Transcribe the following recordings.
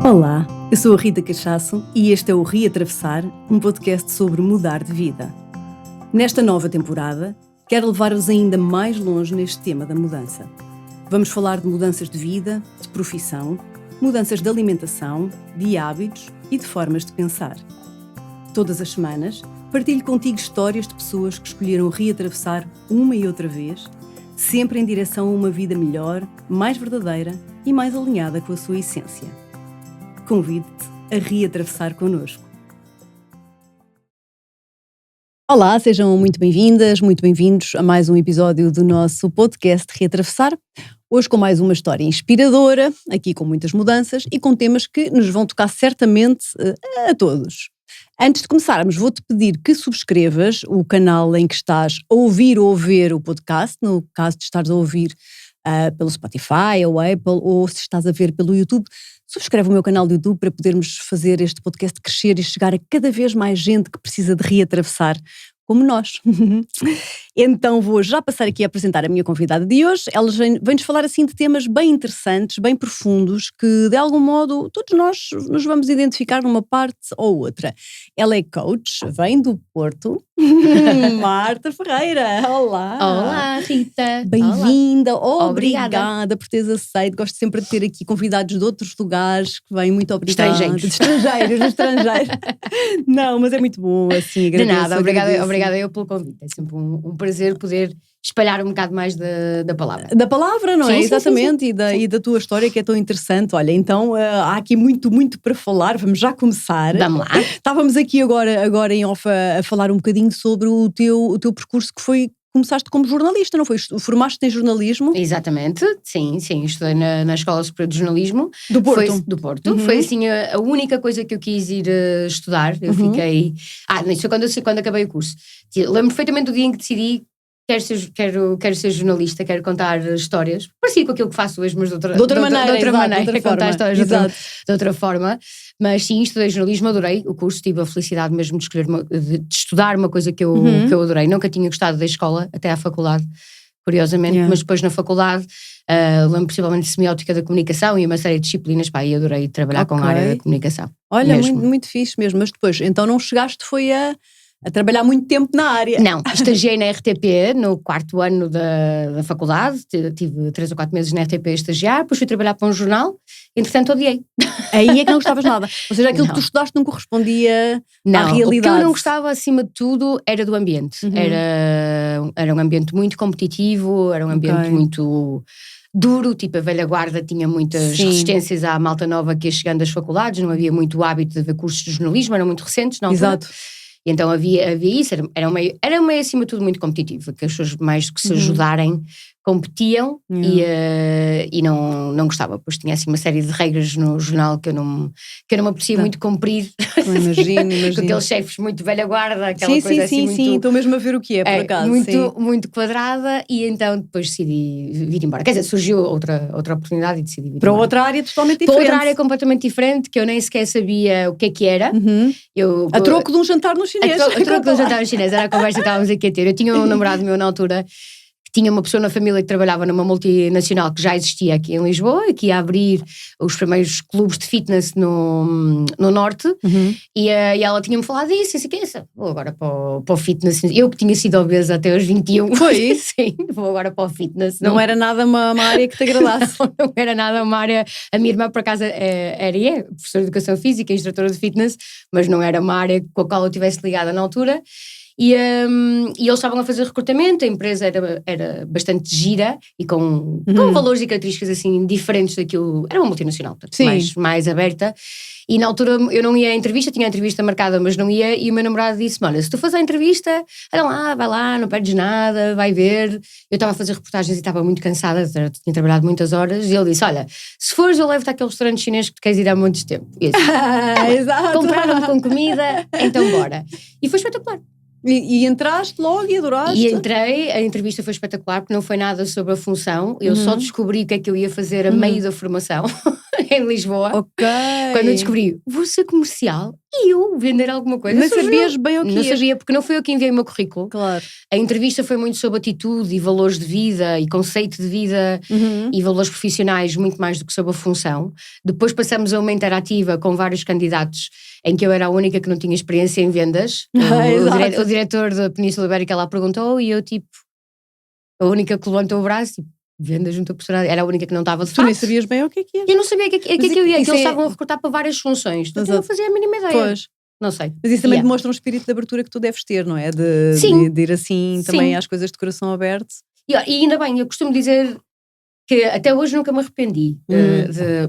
Olá, eu sou a Rita Cachaço e este é o Reatravessar, um podcast sobre mudar de vida. Nesta nova temporada, quero levar-vos ainda mais longe neste tema da mudança. Vamos falar de mudanças de vida, de profissão, mudanças de alimentação, de hábitos e de formas de pensar. Todas as semanas, partilho contigo histórias de pessoas que escolheram reatravessar uma e outra vez, sempre em direção a uma vida melhor, mais verdadeira e mais alinhada com a sua essência. Convido-te a reatravessar connosco. Olá, sejam muito bem-vindas, muito bem-vindos a mais um episódio do nosso podcast Reatravessar. Hoje com mais uma história inspiradora, aqui com muitas mudanças e com temas que nos vão tocar certamente a todos. Antes de começarmos, vou-te pedir que subscrevas o canal em que estás a ouvir ou a ver o podcast, no caso de estares a ouvir pelo Spotify ou Apple, ou se estás a ver pelo YouTube. Subscreve o meu canal do YouTube para podermos fazer este podcast crescer e chegar a cada vez mais gente que precisa de reatravessar, como nós. Então vou já passar aqui a apresentar a minha convidada de hoje. Ela vem-nos falar assim de temas bem interessantes, bem profundos, que de algum modo todos nós nos vamos identificar numa parte ou outra. Ela é coach, vem do Porto. Marta Ferreira, olá! Olá, Rita! Bem-vinda, obrigada por teres aceito. Gosto sempre de ter aqui convidados de outros lugares que vêm, muito obrigada. Estrangeiros. Não, mas é muito bom, assim, agradeço. De nada, obrigada eu pelo convite. É sempre um prazer poder espalhar um bocado mais da palavra. Da palavra, não sim, é? Sim, exatamente, sim. E da tua história que é tão interessante. Olha, então há aqui muito para falar, vamos já começar. Vamos lá. Estávamos aqui agora em off a falar um bocadinho sobre o teu percurso que foi. Começaste como jornalista, não foi? Formaste-te em jornalismo? Exatamente, sim, estudei na Escola Superior de Jornalismo. Do Porto? Do Porto. Foi assim a única coisa que eu quis ir estudar. Eu fiquei... isso foi quando acabei o curso. Lembro perfeitamente do dia em que decidi quero ser jornalista, quero contar histórias, parecido com aquilo que faço hoje, mas de outra maneira, contar histórias de outra forma. Mas sim, estudei jornalismo, adorei o curso, tive a felicidade mesmo de estudar uma coisa que eu adorei. Nunca tinha gostado da escola, até à faculdade, curiosamente, mas depois na faculdade, lembro principalmente de semiótica da comunicação e uma série de disciplinas, e adorei trabalhar com a área da comunicação. Olha, muito fixe mesmo, mas depois, então não chegaste, foi a trabalhar muito tempo na área. Não, estagiei na RTP no 4º ano da faculdade, tive 3 ou 4 meses na RTP a estagiar, depois fui trabalhar para um jornal, entretanto odiei. Aí é que não gostavas nada, ou seja, aquilo que tu estudaste não correspondia à realidade. O que eu não gostava acima de tudo era do ambiente, era um ambiente muito competitivo, era um ambiente muito duro, tipo a velha guarda tinha muitas resistências à malta nova que ia chegando das faculdades, não havia muito hábito de haver cursos de jornalismo, eram muito recentes na altura. Exato. E então havia isso, era um meio acima de tudo muito competitivo, que as pessoas mais do que se ajudarem competiam e não gostava, pois tinha assim uma série de regras no jornal que eu não me aprecia muito cumprir. Imagino. Com aqueles chefes muito velha guarda, aquela coisa assim muito... Sim, estou mesmo a ver o que é, por acaso. Muito quadrada, e então depois decidi vir embora. Quer dizer, surgiu outra oportunidade e decidi vir para embora. Outra área totalmente diferente. Para outra área completamente diferente, que eu nem sequer sabia o que era. A troco de um jantar no chinês. A troco de um jantar no chinês, era a conversa que estávamos aqui a ter. Eu tinha um namorado meu na altura, que tinha uma pessoa na família que trabalhava numa multinacional que já existia aqui em Lisboa, que ia abrir os primeiros clubes de fitness no Norte, e ela tinha-me falado disso, e disse, que é isso? Vou agora para o fitness. Eu que tinha sido obesa até aos 21. Foi? Sim, vou agora para o fitness. Não era nada uma área que te agradasse. Não era nada uma área. A minha irmã, por acaso, era professora de educação física e instrutora de fitness, mas não era uma área com a qual eu estivesse ligada na altura. E eles estavam a fazer recrutamento, a empresa era bastante gira e com valores e características assim diferentes daquilo, era uma multinacional, portanto, mais aberta, e na altura eu não ia à entrevista, tinha a entrevista marcada mas não ia, e o meu namorado disse-me, olha, se tu fazes a entrevista, vai lá, não perdes nada, vai ver. Eu estava a fazer reportagens e estava muito cansada, tinha trabalhado muitas horas, e ele disse, olha, se fores eu levo-te àquele restaurante chinês que tu queres ir há muito tempo. E eu disse, exato. Compraram-me com comida, então bora. E foi espetacular. E entraste logo e adoraste? E entrei, a entrevista foi espetacular porque não foi nada sobre a função, eu só descobri o que é que eu ia fazer a meio da formação. em Lisboa. Ok. Quando eu descobri, vou ser comercial e eu vender alguma coisa. Não sabias bem o que Não sabia, porque não foi eu que enviei o meu currículo. Claro. A entrevista foi muito sobre atitude e valores de vida e conceito de vida e valores profissionais, muito mais do que sobre a função. Depois passamos a uma interativa com vários candidatos em que eu era a única que não tinha experiência em vendas. O diretor da Península Ibérica lá perguntou e eu tipo, a única que levantou o braço, tipo, vendas junto a personagem, era a única que não estava de fato. Tu nem sabias bem o que é que era. Eu não sabia o que é que eu ia, que eles estavam a recrutar para várias funções. Então eu não fazia a mínima ideia. Pois. Não sei. Mas isso também demonstra um espírito de abertura que tu deves ter, não é? De ir assim também às coisas de coração aberto. E ainda bem, eu costumo dizer que até hoje nunca me arrependi.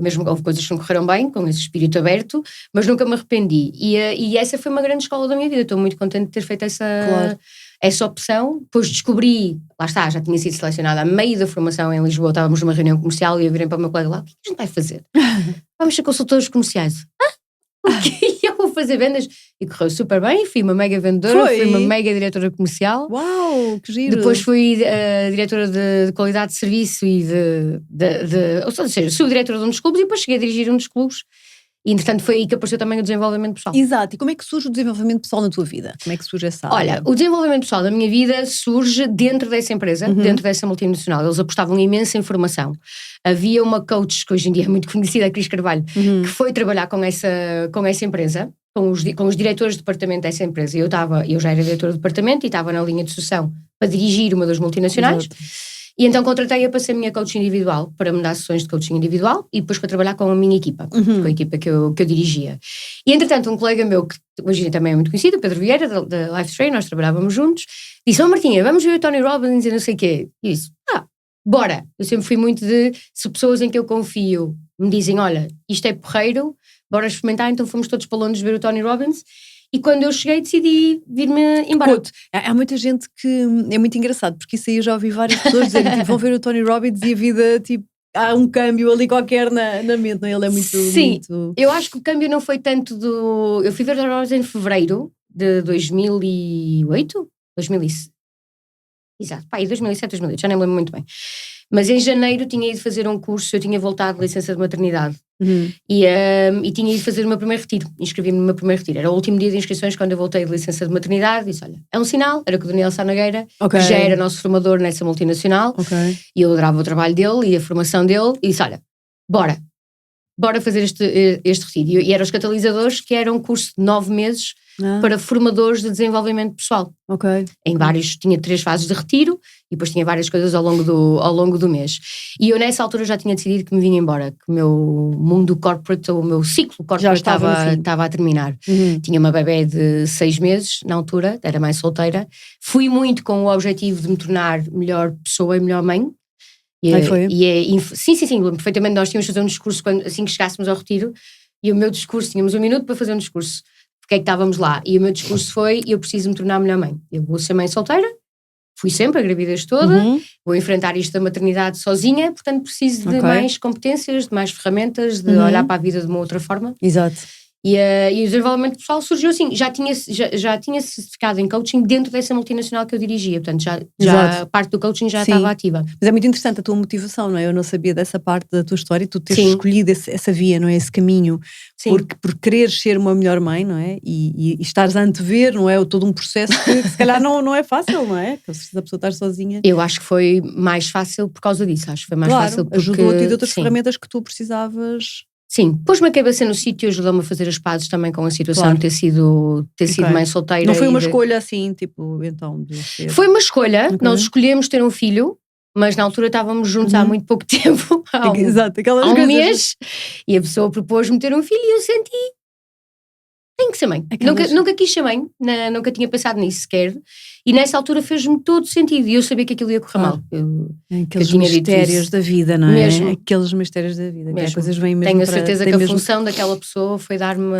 Mesmo houve coisas que não correram bem, com esse espírito aberto, mas nunca me arrependi. E essa foi uma grande escola da minha vida. Estou muito contente de ter feito essa opção. Depois descobri, lá está, já tinha sido selecionada a meio da formação em Lisboa, estávamos numa reunião comercial e eu virei para o meu colega lá, o que a gente vai fazer? Vamos ser consultores comerciais. O quê? Eu vou fazer vendas? E correu super bem, fui uma mega vendedora, fui uma mega diretora comercial. Uau, que giro! Depois fui diretora de qualidade de serviço e ou seja, subdiretora de um dos clubes e depois cheguei a dirigir um dos clubes. E entretanto foi aí que apareceu também o desenvolvimento pessoal. Exato, e como é que surge o desenvolvimento pessoal na tua vida? Como é que surge essa área? Olha, o desenvolvimento pessoal da minha vida surge dentro dessa empresa, dentro dessa multinacional. Eles apostavam imenso em formação. Havia uma coach, que hoje em dia é muito conhecida, a Cris Carvalho, que foi trabalhar com essa empresa, com os diretores de departamento dessa empresa. Eu já era diretora de departamento e estava na linha de sucessão para dirigir uma das multinacionais. Exato. E então contratei-a para ser a minha coach individual, para me dar sessões de coaching individual e depois para trabalhar com a minha equipa, com a equipa que eu dirigia. E entretanto um colega meu, que hoje em dia também é muito conhecido, Pedro Vieira, da Life Train, nós trabalhávamos juntos, disse, Martinha, vamos ver o Tony Robbins e não sei o quê. E disse, bora. Eu sempre fui muito de, se pessoas em que eu confio me dizem, olha, isto é porreiro, bora experimentar, então fomos todos para Londres ver o Tony Robbins. E quando eu cheguei decidi vir-me embora. Há muita gente que é muito engraçado, porque isso aí eu já ouvi várias pessoas dizerem tipo, vão ver o Tony Robbins e a vida, tipo, há um câmbio ali qualquer na mente, não? Ele é muito... Sim, eu acho que o câmbio não foi tanto do... Eu fui ver o Tony Robbins em fevereiro de 2008? Exato, 2007, 2008, já nem me lembro muito bem. Mas em janeiro tinha ido fazer um curso, eu tinha voltado de licença de maternidade e tinha ido fazer o meu primeiro retiro, inscrevi-me no meu primeiro retiro. Era o último dia de inscrições quando eu voltei de licença de maternidade, disse, olha, é um sinal, era com o Daniel Sanagueira, que já era nosso formador nessa multinacional, e eu adorava o trabalho dele e a formação dele, e disse, olha, bora fazer este retiro. E eram os catalisadores, que era um curso de 9 meses para formadores de desenvolvimento pessoal. Em vários, tinha 3 fases de retiro e depois tinha várias coisas ao longo do mês. E eu nessa altura já tinha decidido que me vinha embora, que o meu mundo corporate, o meu ciclo corporate estava a terminar. Tinha uma bebé de 6 meses na altura, era mãe solteira. Fui muito com o objetivo de me tornar melhor pessoa e melhor mãe. Sim, lembro perfeitamente. Nós tínhamos de fazer um discurso assim que chegássemos ao retiro, e o meu discurso, tínhamos 1 minuto para fazer um discurso, porque é que estávamos lá, e o meu discurso foi, eu preciso me tornar melhor mãe, eu vou ser mãe solteira, fui sempre a gravidez toda, vou enfrentar isto da maternidade sozinha, portanto preciso de mais competências, de mais ferramentas, de olhar para a vida de uma outra forma. Exato. E o desenvolvimento pessoal surgiu assim, já tinha certificado em coaching dentro dessa multinacional que eu dirigia, portanto já a parte do coaching já estava ativa. Mas é muito interessante a tua motivação, não é? Eu não sabia dessa parte da tua história, tu teres escolhido essa via, não é? Esse caminho, por quereres ser uma melhor mãe, não é? E estares a antever, não é? Todo um processo que se calhar não é fácil, não é? Que a pessoa estar sozinha. Eu acho que foi mais fácil por causa disso, acho que foi mais fácil porque... ajudou-te de outras ferramentas que tu precisavas... Sim, pôs-me a cabeça no sítio e ajudou-me a fazer as pazes também com a situação de ter sido mãe solteira. Não foi uma escolha assim, tipo, então, de ser... Foi uma escolha, nós escolhemos ter um filho, mas na altura estávamos juntos há muito pouco tempo, há um mês, e a pessoa propôs-me ter um filho e eu senti, tenho que ser mãe. Nunca quis ser mãe, nunca tinha pensado nisso sequer, e nessa altura fez-me todo sentido, e eu sabia que aquilo ia correr mal. Aqueles mistérios da vida, não é? Mesmo. Aqueles mistérios da vida, que as coisas vêm mesmo. Tenho a certeza que a função daquela pessoa foi dar-me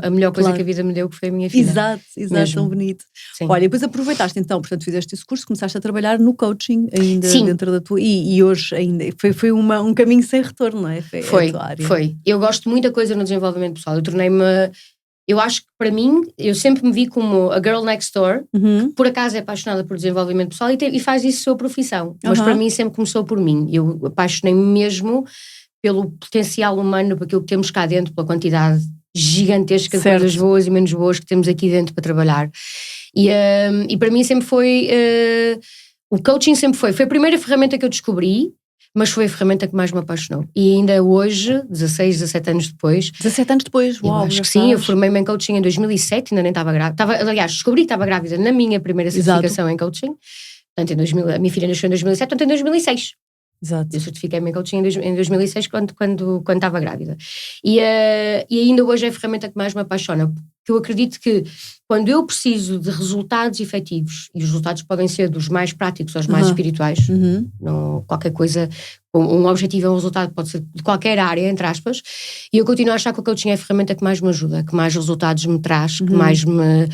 a melhor coisa que a vida me deu, que foi a minha filha. Exato, tão bonito. Sim. Olha, depois aproveitaste então, portanto fizeste esse curso, começaste a trabalhar no coaching ainda dentro da tua... E hoje ainda, foi um caminho sem retorno, não é? Foi. Eu gosto muito da coisa no desenvolvimento pessoal, eu tornei-me... Eu acho que para mim, eu sempre me vi como a girl next door, que por acaso é apaixonada por desenvolvimento pessoal e faz isso sua profissão. Mas para mim sempre começou por mim. Eu apaixonei-me mesmo pelo potencial humano, por aquilo que temos cá dentro, pela quantidade gigantesca de Certo. coisas boas e menos boas que temos aqui dentro para trabalhar. E para mim sempre foi, o coaching sempre foi a primeira ferramenta que eu descobri, mas foi a ferramenta que mais me apaixonou. E ainda hoje, 16, 17 anos depois... 17 anos depois, uau. Eu acho que sim, eu formei-me em coaching em 2007, ainda nem estava grávida. Aliás, descobri que estava grávida na minha primeira certificação em coaching. Portanto, a minha filha nasceu em 2007, portanto em 2006. Exato. Eu certifiquei-me em coaching em 2006 quando estava grávida. E ainda hoje é a ferramenta que mais me apaixona, porque eu acredito que quando eu preciso de resultados efetivos, e os resultados podem ser dos mais práticos aos mais espirituais, qualquer coisa, um objetivo é um resultado, pode ser de qualquer área, entre aspas, e eu continuo a achar que o coaching é a ferramenta que mais me ajuda, que mais resultados me traz, que mais me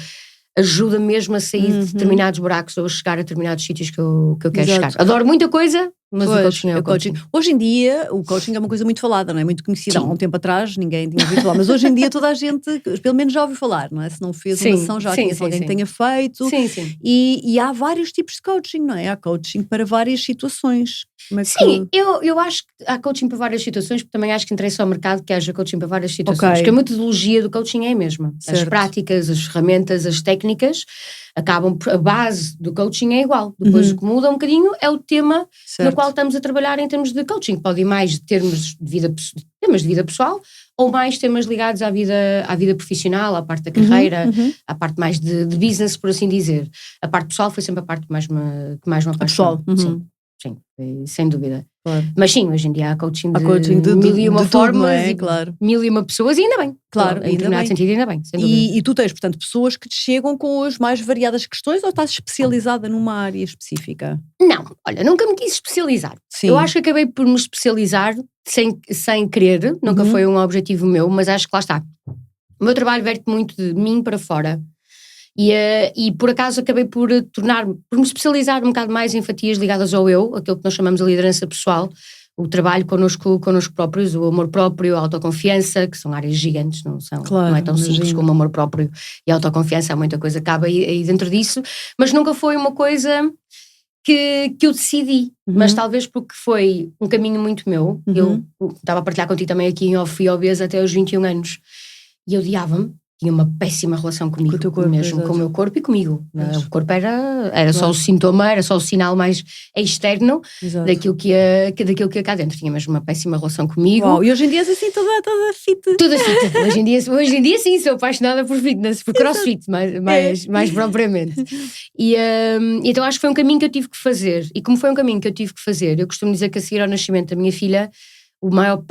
ajuda mesmo a sair de determinados buracos ou a chegar a determinados sítios que eu quero chegar. Adoro muita coisa, mas o coaching é o coaching. Hoje em dia, o coaching é uma coisa muito falada, não é? Muito conhecida. Há um tempo atrás ninguém tinha ouvido falar, mas hoje em dia toda a gente, pelo menos já ouviu falar, não é? Se não fez uma sessão, já conhece alguém que tenha feito. Sim, sim. E há vários tipos de coaching, não é? Há coaching para várias situações. Sim, eu acho que há coaching para várias situações, porque também acho que interessa ao mercado que haja coaching para várias situações. Porque a metodologia do coaching é a mesma. Certo. As práticas, as ferramentas, as técnicas, a base do coaching é igual. Depois o que muda um bocadinho é o tema no qual estamos a trabalhar em termos de coaching. Pode ir mais de temas de vida pessoal, ou mais temas ligados à vida profissional, à parte da carreira, à parte mais de business, por assim dizer. A parte pessoal foi sempre a parte que mais me apaixonou. Sim, sem dúvida. Claro. Mas sim, hoje em dia há coaching de mil e uma formas, é? Claro. Mil e uma pessoas, e ainda bem. Claro, em determinado sentido, ainda bem. Sem e tu tens, portanto, pessoas que te chegam com as mais variadas questões, ou estás especializada numa área específica? Não, olha, nunca me quis especializar. Sim. Eu acho que acabei por me especializar sem querer, nunca foi um objetivo meu, mas acho que lá está. O meu trabalho verte muito de mim para fora. E por acaso acabei por me especializar um bocado mais em fatias ligadas ao eu, aquilo que nós chamamos de liderança pessoal, o trabalho connosco próprios, o amor próprio, a autoconfiança, que são áreas gigantes, não é tão simples como amor próprio e autoconfiança, há muita coisa que cabe aí dentro disso, mas nunca foi uma coisa que eu decidi, mas talvez porque foi um caminho muito meu. Eu estava a partilhar contigo também aqui em off, fui obesa até aos 21 anos, e eu odiava-me. Tinha uma péssima relação comigo, com o meu corpo e comigo. O corpo era só o sintoma, era só o sinal mais externo daquilo que ia cá dentro. Tinha mesmo uma péssima relação comigo. Uau, e hoje em dia és assim toda fit. Toda fit. Hoje em dia sim, sou apaixonada por fitness, por crossfit, mais propriamente. E então acho que foi um caminho que eu tive que fazer. E como foi um caminho que eu tive que fazer, eu costumo dizer que a seguir ao nascimento da minha filha,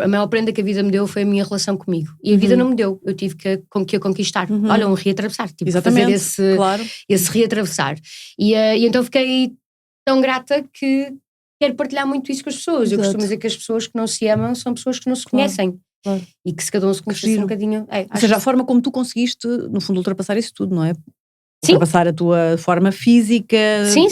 a maior prenda que a vida me deu foi a minha relação comigo. E a vida não me deu. Eu tive que a conquistar. Olha, um reatravessar. Tive que fazer esse reatravessar. E então fiquei tão grata que quero partilhar muito isso com as pessoas. Eu costumo dizer que as pessoas que não se amam são pessoas que não se conhecem. E que se cada um se conhecesse um bocadinho... Ou seja, a forma como tu conseguiste, no fundo, ultrapassar isso tudo, não é? Ultrapassar a tua forma física,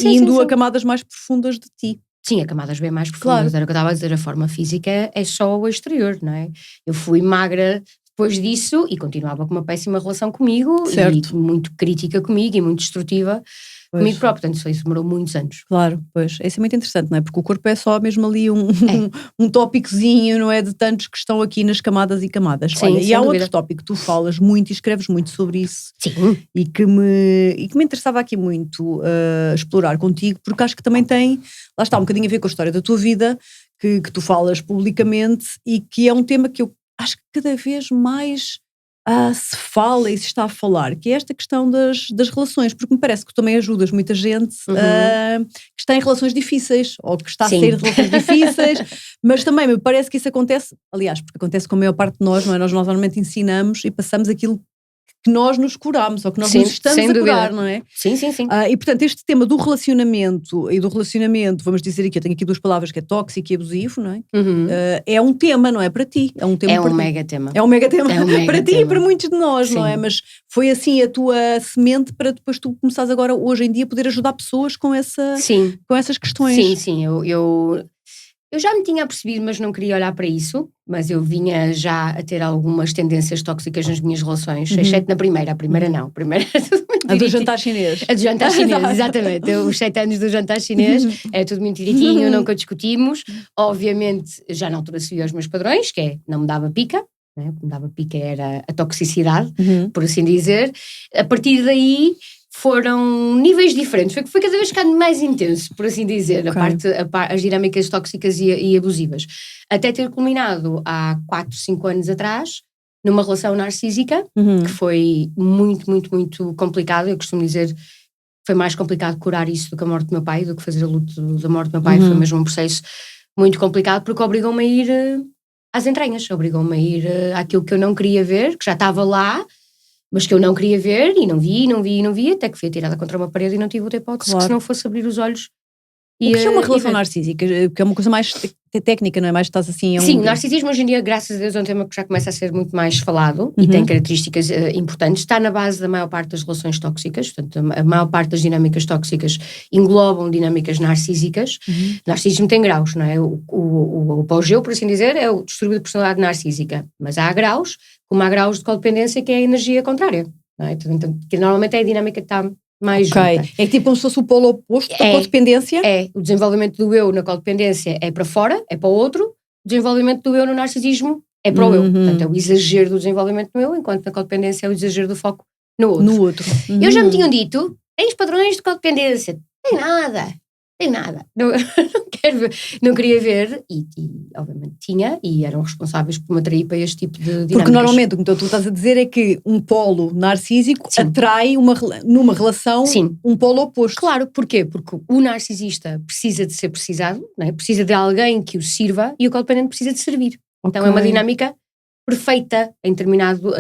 indo a camadas mais profundas de ti. Sim, a camadas bem mais profundas. Era o que eu estava a dizer, a forma física é só o exterior, não é? Eu fui magra depois disso e continuava com uma péssima relação comigo, e muito crítica comigo e muito destrutiva comigo próprio. Portanto, isso demorou muitos anos. Claro, pois. Isso é muito interessante, não é? Porque o corpo é só mesmo ali um tópicozinho, não é? De tantos que estão aqui nas camadas e camadas. Sim, olha, e há dúvida. outro tópico que tu falas muito e escreves muito sobre isso. Sim. E que me interessava aqui muito explorar contigo, porque acho que também tem, lá está, um bocadinho a ver com a história da tua vida, que tu falas publicamente, e que é um tema que eu acho que cada vez mais se fala e se está a falar, que é esta questão das relações, porque me parece que tu também ajudas muita gente que está em relações difíceis, ou que está a sair de relações difíceis, mas também me parece que isso acontece, aliás, porque acontece com a maior parte de nós, não é? Nós normalmente ensinamos e passamos aquilo que nós nos curamos, ou que nós nos estamos a curar, não é? Sim. E portanto este tema do relacionamento, vamos dizer aqui, eu tenho aqui duas palavras, que é tóxico e abusivo, não é? É um tema, não é, para ti? É um tema mega tema. É um mega tema para ti e para muitos de nós, não é? Mas foi assim a tua semente para depois tu começares agora, hoje em dia, poder ajudar pessoas com essas questões. Sim, Eu já me tinha percebido, mas não queria olhar para isso, mas eu vinha já a ter algumas tendências tóxicas nas minhas relações, exceto na primeira. A primeira não, a primeira era tudo muito A do direitinho. jantar chinês. A do jantar chinês, exatamente. Os 7 anos do jantar chinês, era tudo muito direitinho, nunca discutimos. Obviamente, já na altura segui aos meus padrões, que é, não me dava pica, né? O que me dava pica era a toxicidade, por assim dizer. A partir daí foram níveis diferentes, foi cada vez ficando mais intenso, por assim dizer, as dinâmicas tóxicas e abusivas. Até ter culminado há 4, 5 anos atrás, numa relação narcísica, que foi muito, muito, muito complicado. Eu costumo dizer, foi mais complicado curar isso do que a morte do meu pai, do que fazer a luta da morte do meu pai. Foi mesmo um processo muito complicado, porque obrigou-me a ir às entranhas, obrigou-me a ir àquilo que eu não queria ver, que já estava lá, mas que eu não queria ver, e não vi, até que fui atirada contra uma parede e não tive outra hipótese, que se não fosse abrir os olhos. O que é uma relação narcísica? Porque é uma coisa mais técnica, não é? Mais estás assim... Sim, o narcisismo hoje em dia, graças a Deus, é um tema que já começa a ser muito mais falado e tem características importantes. Está na base da maior parte das relações tóxicas, portanto, a maior parte das dinâmicas tóxicas englobam dinâmicas narcísicas. Narcisismo tem graus, não é? O apogeu, por assim dizer, é o distúrbio de personalidade narcísica, mas há graus, como há graus de codependência, que é a energia contrária, não é? Então, que normalmente é a dinâmica que está mais junta. É tipo como se fosse o polo oposto da codependência? É, o desenvolvimento do eu na codependência é para fora, é para o outro, o desenvolvimento do eu no narcisismo é para o eu. Portanto, é o exagero do desenvolvimento no eu, enquanto na codependência é o exagero do foco no outro. Eu já me tinham dito, tens padrões de codependência. Tem nada. Não queria ver, e obviamente tinha, e eram responsáveis por me atrair para este tipo de dinâmicas. Porque normalmente o que tu estás a dizer é que um polo narcísico atrai numa relação um polo oposto. Claro, porquê? Porque o narcisista precisa de ser precisado, não é? Precisa de alguém que o sirva, e o codependente precisa de servir. Então é uma dinâmica perfeita em determinado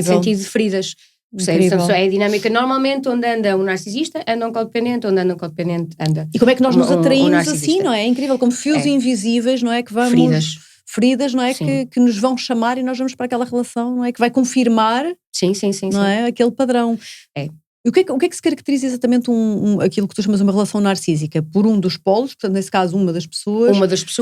sentido de feridas. Então, é a dinâmica normalmente onde anda um narcisista, anda um codependente, onde anda um codependente, anda. E como é que nós nos atraímos assim, não é? É incrível, como fios invisíveis, não é? Que vamos. Feridas, não é? Que nos vão chamar e nós vamos para aquela relação, não é? Que vai confirmar. Sim. Não é? Aquele padrão. É. E o que é que se caracteriza exatamente aquilo que tu chamas uma relação narcísica? Por um dos polos, portanto, nesse caso, uma das pessoas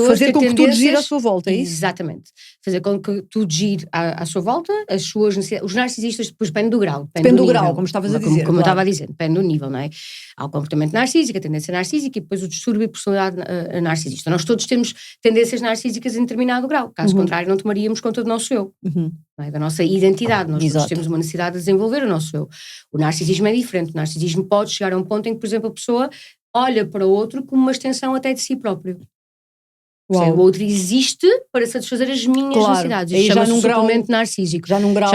fazer com que tudo gire à sua volta, é isso? Exatamente. Fazer com que tudo gire à sua volta, as suas necessidades. Os narcisistas depois depende do grau. Depende do grau, como estavas a dizer. Como eu estava a dizer, depende do nível, não é? Há o comportamento narcísico, a tendência narcísica e depois o distúrbio de personalidade narcisista. Nós todos temos tendências narcísicas em determinado grau. Caso contrário, não tomaríamos conta do nosso eu. Não é? Da nossa identidade. Nós todos temos uma necessidade de desenvolver o nosso eu. O narcisismo é diferente. O narcisismo pode chegar a um ponto em que, por exemplo, a pessoa olha para o outro como uma extensão até de si próprio. O outro existe para satisfazer as minhas necessidades. Isso chama-se suplemento narcísico. Já num grau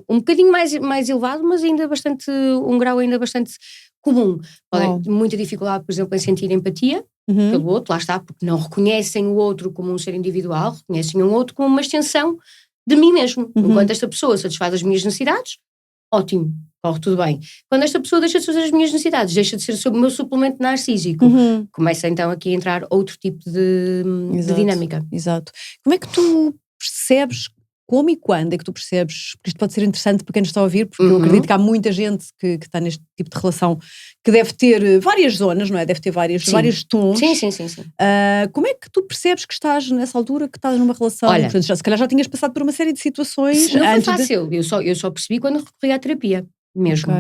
um bocadinho mais elevado, mas ainda um grau ainda bastante comum. Podem ter muita dificuldade, por exemplo, em sentir empatia pelo outro, lá está, porque não reconhecem o outro como um ser individual, reconhecem um outro como uma extensão de mim mesmo. Enquanto esta pessoa satisfaz as minhas necessidades, ótimo, corre tudo bem. Quando esta pessoa deixa de fazer as minhas necessidades, deixa de ser o meu suplemento narcísico, começa então aqui a entrar outro tipo de dinâmica. Exato. Como é que tu percebes, como e quando é que tu percebes, porque isto pode ser interessante para quem nos está a ouvir, porque eu acredito que há muita gente que está neste tipo de relação que deve ter várias zonas, não é? Deve ter vários tons. Sim. Como é que tu percebes que estás nessa altura, que estás numa relação? Olha, portanto, se calhar já tinhas passado por uma série de situações. Não foi fácil, eu só percebi quando recorri à terapia mesmo.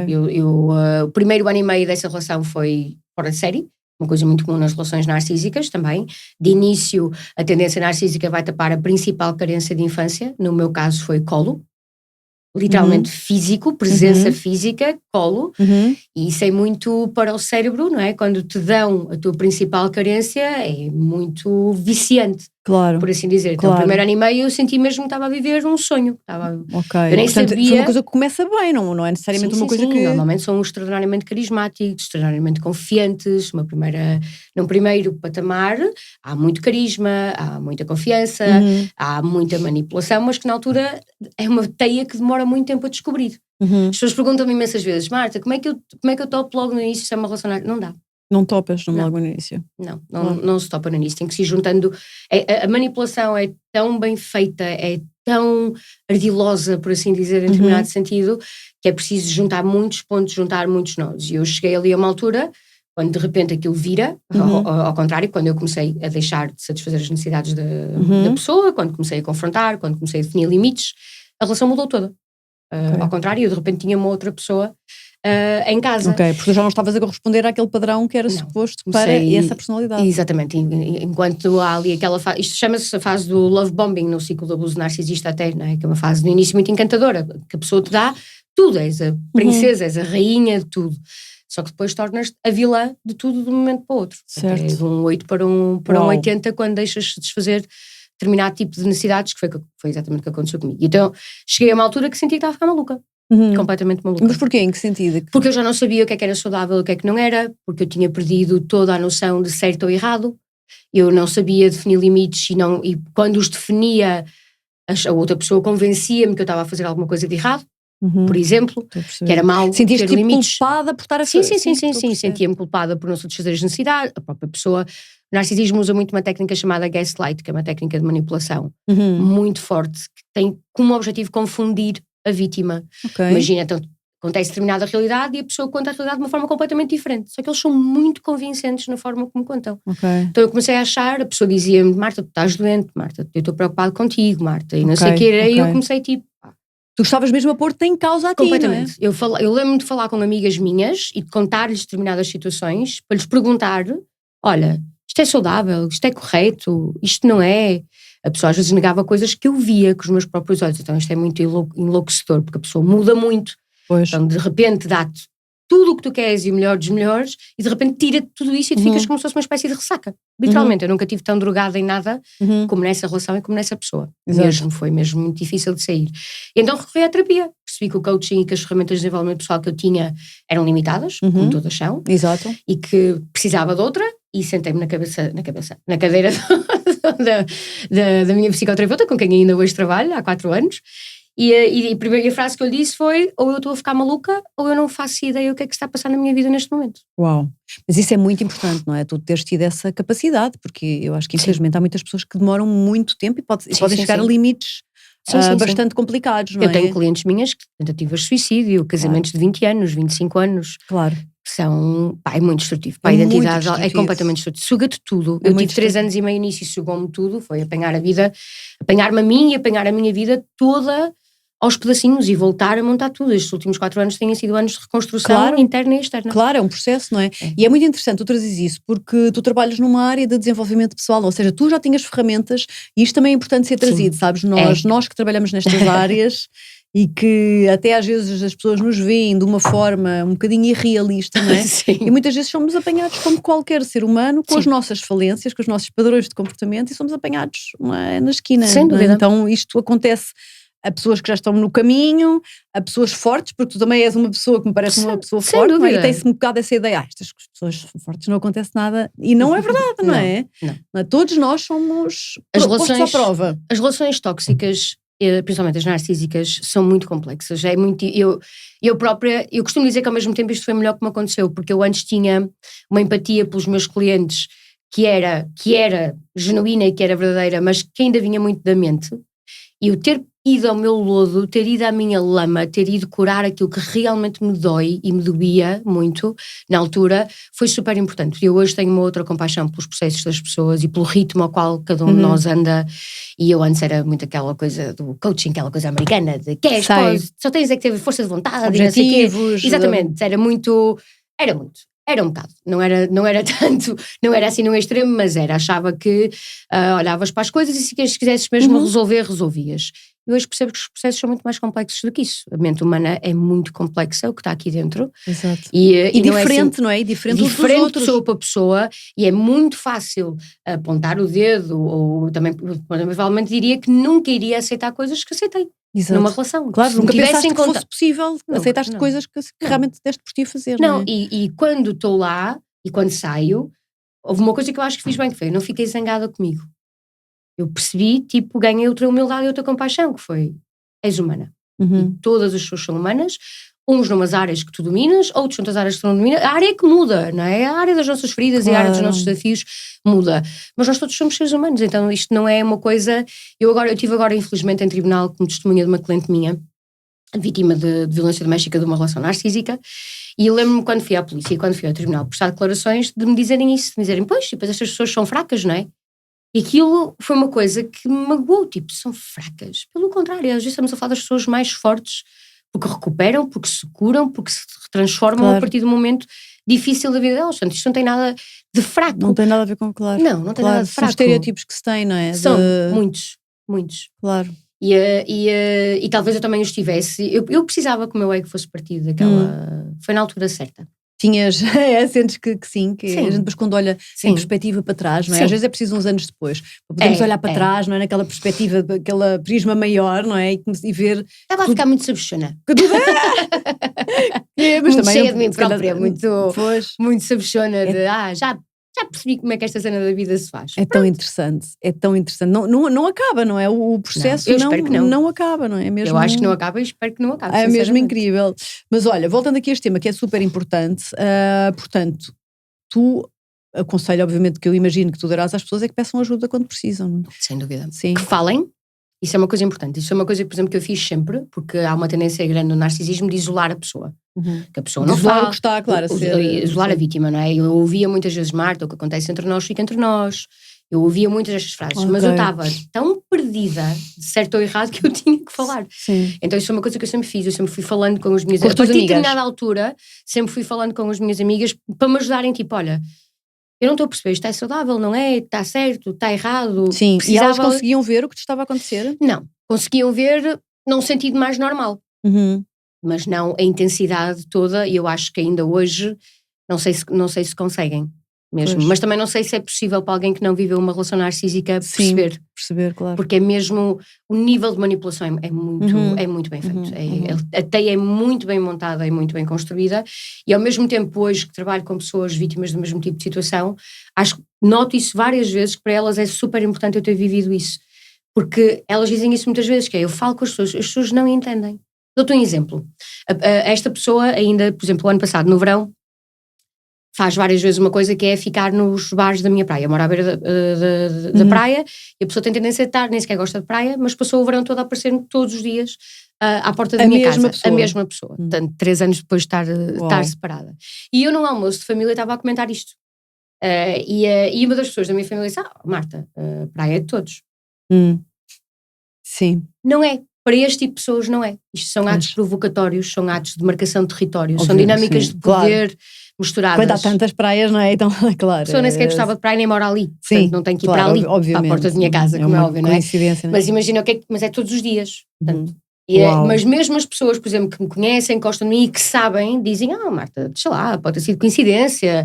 O primeiro ano e meio dessa relação foi fora de série, uma coisa muito comum nas relações narcísicas também. De início, a tendência narcísica vai tapar a principal carência de infância, no meu caso foi colo, literalmente físico, presença física, colo, e isso é muito para o cérebro, não é? Quando te dão a tua principal carência, é muito viciante. Claro. Por assim dizer. Então, o primeiro ano e meio eu senti mesmo que estava a viver um sonho. Eu nem sabia. Foi uma coisa que começa bem, não é necessariamente uma coisa que... Normalmente são extraordinariamente carismáticos, extraordinariamente confiantes. Num primeiro patamar há muito carisma, há muita confiança, há muita manipulação, mas que na altura é uma teia que demora muito tempo a descobrir. As pessoas perguntam-me imensas vezes, Marta, como é que eu topo logo no início se é uma relação? Não dá. Não topas logo no início? Não se topa no início, tem que se ir juntando. A manipulação é tão bem feita, é tão ardilosa, por assim dizer, em determinado sentido, que é preciso juntar muitos pontos, juntar muitos nós. E eu cheguei ali a uma altura, Quando de repente aquilo vira, ao contrário, quando eu comecei a deixar de satisfazer as necessidades da pessoa, quando comecei a confrontar, quando comecei a definir limites, a relação mudou toda. Ao contrário, eu de repente tinha uma outra pessoa em casa. Ok, porque tu já não estavas a corresponder àquele padrão que era suposto para essa personalidade. Exatamente, enquanto há ali aquela fase, isto chama-se a fase do love bombing no ciclo do abuso narcisista até, não é? Que é uma fase no início muito encantadora, que a pessoa te dá tudo, és a princesa, és a rainha de tudo. Só que depois tornas-te a vilã de tudo de um momento para o outro. Certo. Até de um 8 para um 80, quando deixas de satisfazer determinado tipo de necessidades, que foi exatamente o que aconteceu comigo. Então, cheguei a uma altura que senti que estava a ficar maluca. Completamente maluca. Mas porquê? Em que sentido? Porque eu já não sabia o que é que era saudável e o que é que não era, porque eu tinha perdido toda a noção de certo ou errado. Eu não sabia definir limites e quando os definia, a outra pessoa convencia-me que eu estava a fazer alguma coisa de errado. Por exemplo, que era mau ter tipo limites. Culpada por estar a fazer? Sim. Sentia-me culpada por não satisfazer as necessidades. A própria pessoa. O narcisismo usa muito uma técnica chamada gaslight, que é uma técnica de manipulação muito forte, que tem como objetivo confundir a vítima. Imagina, então, acontece determinada realidade e a pessoa conta a realidade de uma forma completamente diferente. Só que eles são muito convincentes na forma como contam. Então eu comecei a achar, a pessoa dizia-me: Marta, tu estás doente, Marta, eu estou preocupado contigo, Marta, e não sei o que. E eu comecei tipo... Tu estavas mesmo a pôr-te em causa a ti, completamente. não é? Eu lembro-me de falar com amigas minhas e de contar-lhes determinadas situações, para lhes perguntar: olha, isto é saudável, isto é correto, isto não é. A pessoa às vezes negava coisas que eu via com os meus próprios olhos. Então isto é muito enlouquecedor, porque a pessoa muda muito. Então de repente dá-te tudo o que tu queres e o melhor dos melhores, e de repente tira-te tudo isso e tu ficas como se fosse uma espécie de ressaca. Literalmente, eu nunca estive tão drogada em nada como nessa relação e como nessa pessoa. Foi mesmo muito difícil de sair. E então recorri à terapia. Percebi que o coaching e que as ferramentas de desenvolvimento pessoal que eu tinha eram limitadas, como todas são. Exato. E que precisava de outra, e sentei-me na cadeira da minha psicoterapeuta, com quem ainda hoje trabalho, há 4 anos. E a primeira frase que eu lhe disse foi: ou eu estou a ficar maluca, ou eu não faço ideia o que é que está a passar na minha vida neste momento. Uau! Mas isso é muito importante, não é? Tu teres tido essa capacidade, porque eu acho que infelizmente há muitas pessoas que demoram muito tempo e podem chegar a limites bastante complicados, não é? Eu tenho clientes minhas que tentativas de suicídio, casamentos de 20 anos, 25 anos. Claro. São, é muito destrutivo. A identidade é completamente destrutiva. Suga-te tudo. Eu tive 3 anos e meio nisso e sugou-me tudo. Foi apanhar a vida, apanhar-me a mim e apanhar a minha vida toda aos pedacinhos e voltar a montar tudo. Estes últimos 4 anos têm sido anos de reconstrução interna e externa. Claro, é um processo, não é? E é muito interessante tu trazes isso, porque tu trabalhas numa área de desenvolvimento pessoal, ou seja, tu já tinhas ferramentas, e isto também é importante ser trazido, sabes? Nós que trabalhamos nestas áreas e que até às vezes as pessoas nos veem de uma forma um bocadinho irrealista, não é? E muitas vezes somos apanhados como qualquer ser humano, com as nossas falências, com os nossos padrões de comportamento, e somos apanhados na esquina. Sem dúvida. Então isto acontece a pessoas que já estão no caminho, a pessoas fortes, porque tu também és uma pessoa que me parece uma pessoa forte, não é? E tem-se um bocado essa ideia: estas pessoas fortes não acontece nada, e não é verdade, não é? Não. Todos nós somos postos à prova. As relações tóxicas, principalmente as narcísicas, são muito complexas. É muito, eu própria, eu costumo dizer que ao mesmo tempo isto foi melhor que me aconteceu, porque eu antes tinha uma empatia pelos meus clientes que era genuína e que era verdadeira, mas que ainda vinha muito da mente. E eu ter ido ao meu lodo, ter ido à minha lama, ter ido curar aquilo que realmente me dói e me doía muito na altura, foi super importante. Eu hoje tenho uma outra compaixão pelos processos das pessoas e pelo ritmo ao qual cada um de nós anda. E eu antes era muito aquela coisa do coaching, aquela coisa americana de só tens é que ter força de vontade, objetivos, exatamente, era um bocado, não era tanto, não era assim num extremo, mas achava que olhavas para as coisas e se quisesses mesmo resolvias. E hoje percebo que os processos são muito mais complexos do que isso. A mente humana é muito complexa, o que está aqui dentro. Exato. E diferente, não é? Diferente pessoa para pessoa, e é muito fácil apontar o dedo, ou também, provavelmente diria que nunca iria aceitar coisas que aceitei. Exato. Numa relação. Claro, nunca pensaste que fosse possível, aceitaste coisas que realmente deste por ti a fazer, não é? E quando estou lá, e quando saio, houve uma coisa que eu acho que fiz bem, que foi: eu não fiquei zangada comigo. Eu percebi, ganhei outra humildade e outra compaixão, que foi: és humana. E todas as pessoas são humanas, uns numas áreas que tu dominas, outros noutras áreas que tu não dominas. A área é que muda, não é? A área das nossas feridas e a área dos nossos desafios muda. Mas nós todos somos seres humanos, então isto não é uma coisa... Eu estive agora, infelizmente, em tribunal como testemunha de uma cliente minha, vítima de violência doméstica de uma relação narcísica, e eu lembro-me quando fui à polícia e quando fui ao tribunal prestar declarações de me dizerem isso, de me dizerem, pois, tipo, estas pessoas são fracas, não é? E aquilo foi uma coisa que me magoou, tipo, são fracas. Pelo contrário, às vezes estamos a falar das pessoas mais fortes, porque recuperam, porque se curam, porque se transformam a partir do momento difícil da vida delas. Portanto, isto não tem nada de fraco. Não tem nada a ver com, claro. Não tem nada de fraco. São estereótipos que se têm, não é? São muitos. Claro. E talvez eu também os tivesse. Eu precisava que o meu ego fosse partido daquela... Foi na altura certa. Sentes que sim, que sim. A gente depois quando olha em perspectiva para trás, não é? Às vezes é preciso uns anos depois, para podermos olhar para trás, não é? Naquela perspectiva, aquela prisma maior, não é? E ver... Estava a ficar muito sabichona. Mas muito também cheia de mim própria, muito sabichona de, já percebi como é que esta cena da vida se faz. É tão interessante. Não acaba, não é? O processo não acaba, não é? Eu acho que não acaba e espero que não acabe. É mesmo incrível. Mas olha, voltando aqui a este tema que é super importante, portanto, tu aconselho, obviamente, que eu imagino que tu darás às pessoas é que peçam ajuda quando precisam, não é? Sem dúvida. Sim. Que falem. Isso é uma coisa importante. Isso é uma coisa, por exemplo, que eu fiz sempre, porque há uma tendência grande no narcisismo de isolar a pessoa. Que a pessoa não fala. Isolar o que está, claro, isolar a vítima, não é? Eu ouvia muitas vezes, Marta, o que acontece entre nós fica entre nós. Eu ouvia muitas destas frases, mas eu estava tão perdida, de certo ou errado, que eu tinha que falar. Sim. Então isso é uma coisa que eu sempre fiz. Eu sempre fui falando com as minhas amigas. A partir de determinada altura, sempre fui falando com as minhas amigas para me ajudarem, tipo, olha... Eu não estou a perceber, isto é saudável, não é? Está certo, está errado. Sim, e elas conseguiam ver o que te estava a acontecer? Não, conseguiam ver num sentido mais normal. Mas não a intensidade toda, e eu acho que ainda hoje não sei se conseguem mesmo. Pois. Mas também não sei se é possível para alguém que não viveu uma relação narcísica perceber, claro. Porque é mesmo, o nível de manipulação é muito bem feito. A teia é muito bem montada, é muito bem construída, e ao mesmo tempo hoje que trabalho com pessoas vítimas do mesmo tipo de situação, noto isso várias vezes, que para elas é super importante eu ter vivido isso. Porque elas dizem isso muitas vezes, que é, eu falo com as pessoas não entendem. Dou-te um exemplo. Esta pessoa ainda, por exemplo, o ano passado, no verão, faz várias vezes uma coisa que é ficar nos bares da minha praia. Mora à beira da praia, e a pessoa tem tendência a estar, nem sequer gosta de praia, mas passou o verão todo a aparecer-me todos os dias à porta da minha casa. A mesma pessoa. Portanto, 3 anos depois de estar separada. E eu num almoço de família estava a comentar isto. E uma das pessoas da minha família disse, Marta, a praia é de todos. Sim. Não é. Para este tipo de pessoas não é. Isto são atos provocatórios, são atos de marcação de território, são dinâmicas de poder misturadas. Quando há tantas praias, não é? Então, claro. A pessoa nem sequer gostava de praia nem mora ali. Sim, portanto, não tem que ir para ali, para a porta da minha casa, como é óbvio, não é? Coincidência, não é? Mas imagina mas é todos os dias. Portanto, mas mesmo as pessoas, por exemplo, que me conhecem, gostam de mim e que sabem, dizem, Marta, deixa lá, pode ter sido coincidência,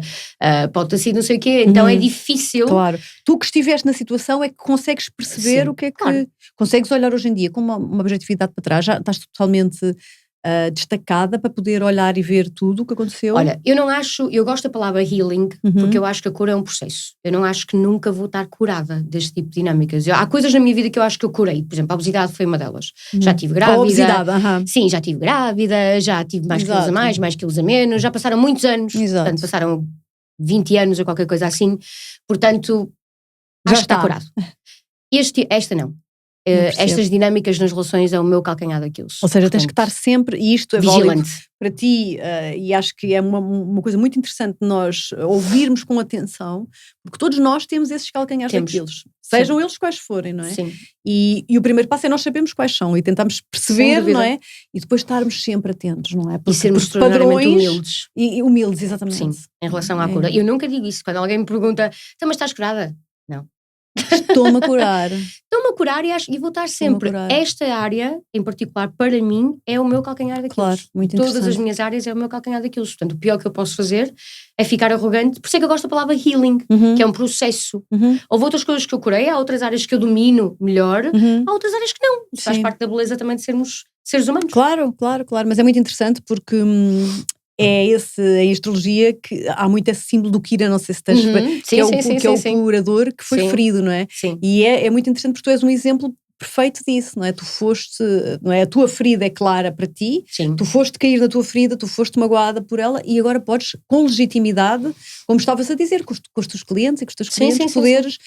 pode ter sido não sei o quê, então é difícil. Claro. Tu que estiveste na situação é que consegues perceber o que é que... Claro. Consegues olhar hoje em dia com uma objetividade para trás, já estás totalmente destacada para poder olhar e ver tudo o que aconteceu? Olha, eu gosto da palavra healing, porque eu acho que a cura é um processo. Eu não acho que nunca vou estar curada deste tipo de dinâmicas. Há coisas na minha vida que eu acho que eu curei. Por exemplo, a obesidade foi uma delas. Já tive grávida. A obesidade, Sim, já tive grávida, já tive mais quilos a mais quilos a menos, já passaram muitos anos. Portanto, passaram 20 anos ou qualquer coisa assim. Portanto, acho que está curado. Esta não. Estas dinâmicas nas relações é o meu calcanhar daqueles. Ou seja, tens que estar sempre, e isto é vigilante. Válido para ti, e acho que é uma coisa muito interessante nós ouvirmos com atenção, porque todos nós temos esses calcanhares daqueles, sejam eles quais forem, não é? Sim. E o primeiro passo é nós sabermos quais são e tentarmos perceber, não é? E depois estarmos sempre atentos, não é? Porque, e sermos extraordinariamente humildes. E humildes, exatamente. Sim, em relação à cura. Eu nunca digo isso, quando alguém me pergunta, então, mas estás curada? Não. Estou-me a curar. Estou-me a curar e vou estar sempre. Esta área, em particular, para mim, é o meu calcanhar daqueles. Claro, muito Todas as minhas áreas é o meu calcanhar daqueles. Portanto, o pior que eu posso fazer é ficar arrogante. Por isso é que eu gosto da palavra healing, que é um processo. Houve outras coisas que eu curei, há outras áreas que eu domino melhor, há outras áreas que não. Isso faz parte da beleza também de sermos seres humanos. Claro. Mas é muito interessante porque... em astrologia que há muito esse símbolo do Kira, não sei se estás que é o curador que foi ferido, não é? Sim. E é muito interessante porque tu és um exemplo perfeito disso, não é? Tu foste, não é? A tua ferida é clara para ti, tu foste cair na tua ferida, tu foste magoada por ela e agora podes, com legitimidade, como estavas a dizer, com os teus clientes e com os teus clientes, poderes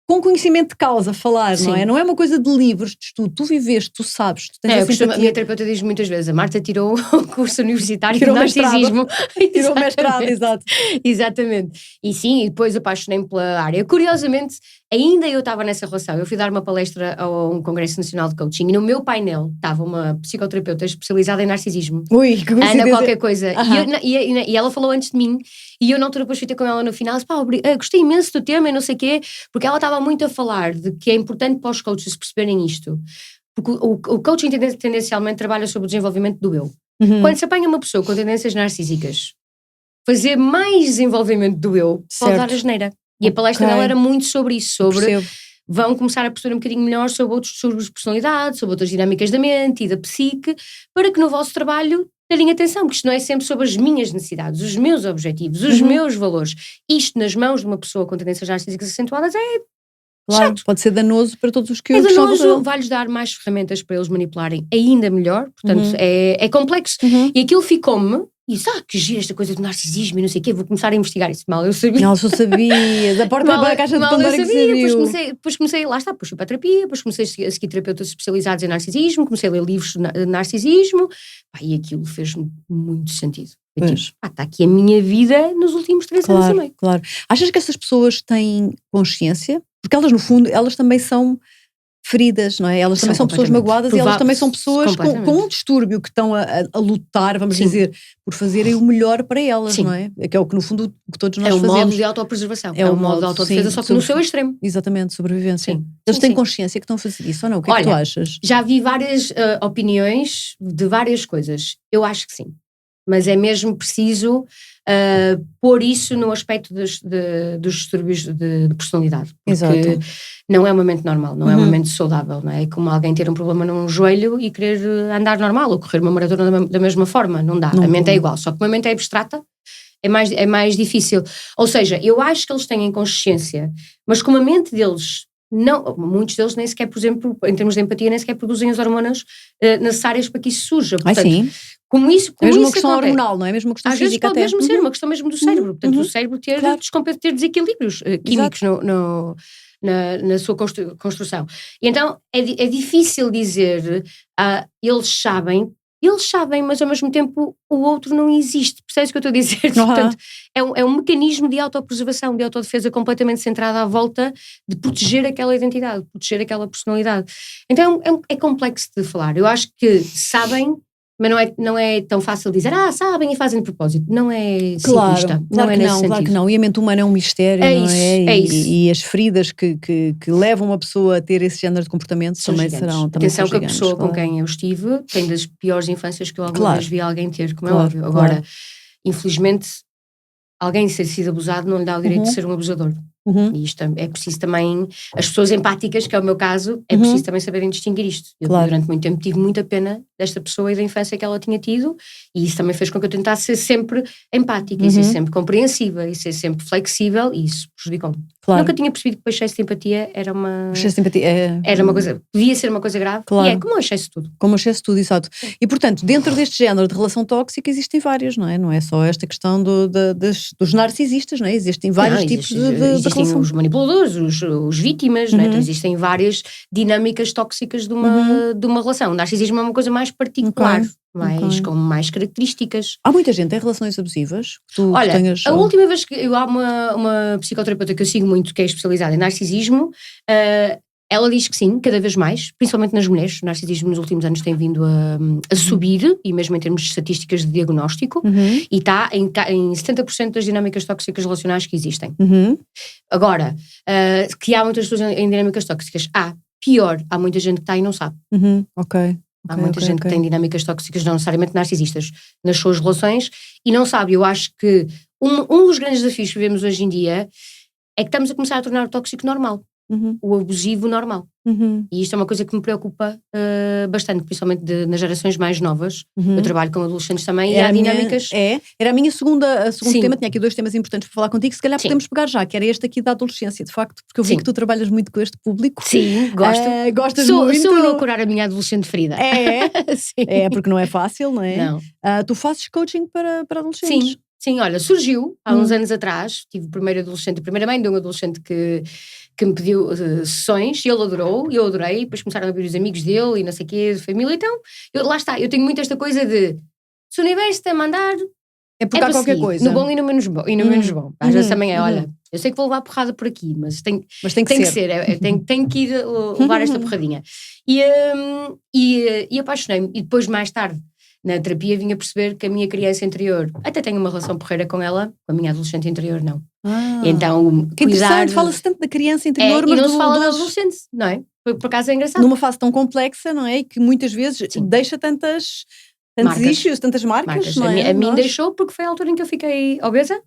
com conhecimento de causa falar, não Sim. é? Não é uma coisa de livros, de estudo, tu viveste, tu sabes, tu tens É, a a minha simpatia. terapeuta diz muitas vezes, a Marta tirou o curso universitário Tirou de o mestrado. narcisismo. Tirou o mestrado, Exatamente. exato. Exatamente. E sim, e depois apaixonei-me pela área. Curiosamente, ainda eu estava nessa relação. Eu fui dar uma palestra a um Congresso Nacional de Coaching e no meu painel estava uma psicoterapeuta especializada em narcisismo. Ui, que Ana coincidência. qualquer coisa. Aham. E ela falou antes de mim, e eu na altura depois fui ter com ela no final, disse, pá, gostei imenso do tema e não sei o quê, porque ela estava muito a falar de que é importante para os coaches perceberem isto. Porque o coaching tendencialmente trabalha sobre o desenvolvimento do eu. Uhum. Quando se apanha uma pessoa com tendências narcísicas, fazer mais desenvolvimento do eu pode Certo. dar asneira. E a palestra Ok. dela era muito sobre isso, sobre Percebo. vão começar a perceber um bocadinho melhor sobre outros distúrbios de personalidade, sobre outras dinâmicas da mente e da psique, para que no vosso trabalho terem atenção, porque isto não é sempre sobre as minhas necessidades, os meus objetivos, os meus valores. Isto nas mãos de uma pessoa com tendências narcísicas acentuadas é Claro, chato. pode ser danoso para todos os que É estão à volta danoso, dele. vai-lhes dar mais ferramentas para eles manipularem ainda melhor, portanto Uhum. é complexo. Uhum. E aquilo ficou-me, e disse, que gira esta coisa de narcisismo e não sei o quê, vou começar a investigar isso. Mal eu sabia. Não, só sabias. A porta para a caixa de Mal eu Pandora que sabia, sabia. depois comecei, lá está, depois fui para a terapia, depois comecei a seguir terapeutas especializados em narcisismo, comecei a ler livros de narcisismo, pá, e aquilo fez-me muito sentido. Eu, tipo, está aqui a minha vida nos últimos 3 anos e meio. Claro. Achas que essas pessoas têm consciência? Porque elas, no fundo, elas também são feridas, não é? Elas também são pessoas magoadas e elas também são pessoas com um distúrbio que estão a lutar, vamos dizer, por fazerem o melhor para elas, não é? Que é o que, no fundo, o que todos nós fazemos. É um modo de autopreservação. É um modo de autodefesa, só que no seu extremo. Exatamente, sobrevivência. Sim. Eles têm consciência que estão a fazer isso ou não? O que é que tu achas? Já vi várias opiniões de várias coisas. Eu acho que sim. Mas é mesmo preciso pôr isso no aspecto dos distúrbios de personalidade. Porque Exato. não é uma mente normal, não é uma mente saudável. Não é? É como alguém ter um problema num joelho e querer andar normal ou correr uma maratona da mesma forma. Não dá. A mente é igual. Só que uma mente é abstrata, é mais difícil. Ou seja, eu acho que eles têm consciência, mas como a mente deles... Não, muitos deles nem sequer, por exemplo, em termos de empatia, nem sequer produzem as hormonas necessárias para que isso surja. Portanto, sim. Como isso é mesmo uma isso questão acontece, hormonal, não é mesmo uma questão às vezes física pode mesmo ser uma questão mesmo do cérebro. Portanto, o cérebro ter desequilíbrios químicos na sua construção. E então é difícil dizer, eles sabem, mas ao mesmo tempo o outro não existe. Percebes o que eu estou a dizer? Portanto, é um mecanismo de autopreservação, de autodefesa completamente centrado à volta de proteger aquela identidade, de proteger aquela personalidade. Então é complexo de falar. Eu acho que sabem, mas não é tão fácil dizer, sabem e fazem de propósito. Não é simplista. Claro não é que nesse não, sentido. claro que não. E a mente humana é um mistério, é não isso, é? É isso. E as feridas que levam uma pessoa a ter esse género de comportamento também serão Atenção são que a gigantes, pessoa claro. com quem eu estive tem das piores infâncias que eu alguma vez vi alguém ter, como é óbvio. Claro. Agora, infelizmente, alguém ser sido abusado não lhe dá o direito de ser um abusador. E isto é preciso também, as pessoas empáticas, que é o meu caso, é preciso também saberem distinguir isto. Eu durante muito tempo tive muita pena desta pessoa e da infância que ela tinha tido, e isso também fez com que eu tentasse ser sempre empática e ser sempre compreensiva e ser sempre flexível, e isso prejudicou-me. Nunca tinha percebido que o excesso de empatia era uma... excesso de empatia era uma coisa, devia ser uma coisa grave, e é como o excesso de tudo. Como o excesso de tudo, exato. E portanto, dentro deste género de relação tóxica existem várias, não é? Não é só esta questão dos narcisistas, não é? Existem vários tipos de existem os manipuladores, os vítimas, não é? Então existem várias dinâmicas tóxicas de uma relação. O narcisismo é uma coisa mais particular, com mais características. Há muita gente em relações abusivas? Olha, a última vez que há uma psicoterapeuta que eu sigo muito, que é especializada em narcisismo, ela diz que sim, cada vez mais, principalmente nas mulheres. O narcisismo nos últimos anos tem vindo a subir, e mesmo em termos de estatísticas de diagnóstico, e está em 70% das dinâmicas tóxicas relacionais que existem. Agora, que há muitas pessoas em dinâmicas tóxicas, pior, há muita gente que está e não sabe. Há muita gente que tem dinâmicas tóxicas, não necessariamente narcisistas, nas suas relações, e não sabe. Eu acho que um dos grandes desafios que vivemos hoje em dia é que estamos a começar a tornar o tóxico normal. O abusivo normal. E isto é uma coisa que me preocupa bastante, principalmente nas gerações mais novas. Eu trabalho com adolescentes também e há dinâmicas... Era a minha segundo tema, tinha aqui 2 temas importantes para falar contigo, se calhar podemos pegar já, que era este aqui da adolescência, de facto, porque eu vi que tu trabalhas muito com este público. Sim, gosto. Gostas muito. Sou eu a curar a minha adolescente ferida. Sim. Porque não é fácil, não é? Não. Tu fazes coaching para adolescentes? Sim, Sim, olha, surgiu há uns anos atrás, tive o primeiro adolescente, a primeira mãe de um adolescente que me pediu sessões, e ele adorou, e eu adorei, depois começaram a vir os amigos dele e não sei o quê, de família, então, lá está, eu tenho muito esta coisa de, se o universo está a mandar, é porque há qualquer seguir, coisa. no bom e no menos bom. Menos bom. Às vezes também é, olha, eu sei que vou levar porrada por aqui, mas tem que ser. Tenho que ir levar esta porradinha. E apaixonei-me. E depois, mais tarde, na terapia, vim a perceber que a minha criança interior, até tenho uma relação porreira com ela, com a minha adolescente interior, não. Então, que interessante, fala-se tanto da criança interior, mas e não se fala da adolescente, não é? Por acaso é engraçado. Numa fase tão complexa, não é? E que muitas vezes deixa tantos issues, tantas marcas. Não é? A mim deixou porque foi a altura em que eu fiquei obesa,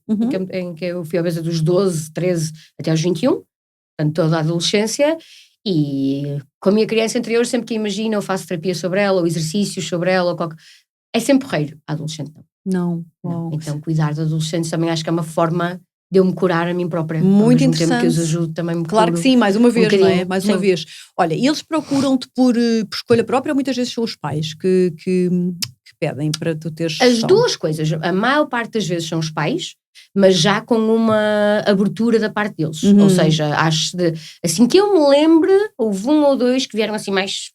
em que eu fui obesa dos 12, 13 até aos 21, portanto toda a adolescência, e com a minha criança interior sempre que imagino eu faço terapia sobre ela, ou exercícios sobre ela, é sempre porreiro, a adolescente não. Não. Então cuidar de adolescentes também acho que é uma forma de eu me curar a mim própria. Muito ao mesmo interessante. tempo que os ajudo também me Claro que sim, mais uma vez, não é? Mais uma sim. vez. Olha, eles procuram-te por escolha própria ou muitas vezes são os pais que pedem para tu teres As sessão? duas coisas. A maior parte das vezes são os pais, mas já com uma abertura da parte deles. Ou seja, acho assim que eu me lembro, houve um ou dois que vieram assim mais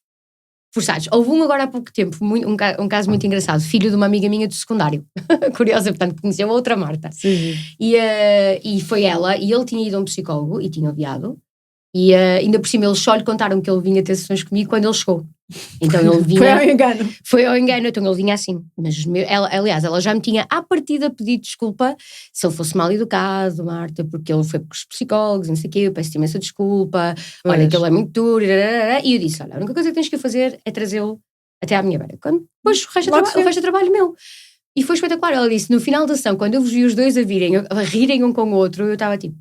forçados. Houve um agora há pouco tempo, um caso muito engraçado, filho de uma amiga minha do secundário. Curiosa, portanto, conheceu a outra Marta. Sim. E foi ela, e ele tinha ido a um psicólogo e tinha odiado. E ainda por cima eles só lhe contaram que ele vinha ter sessões comigo quando ele chegou. Então ele vinha... Foi ao engano, então ele vinha assim. Mas ela já me tinha à partida pedido desculpa se ele fosse mal educado, Marta, porque ele foi com os psicólogos, não sei o quê, eu peço imensa desculpa, olha que ele é muito duro, e eu disse, olha, a única coisa que tens que fazer é trazê-lo até à minha beira. Depois o resto é trabalho meu. E foi espetacular, ela disse, no final da sessão, quando eu vos vi os dois a rirem um com o outro, eu estava tipo,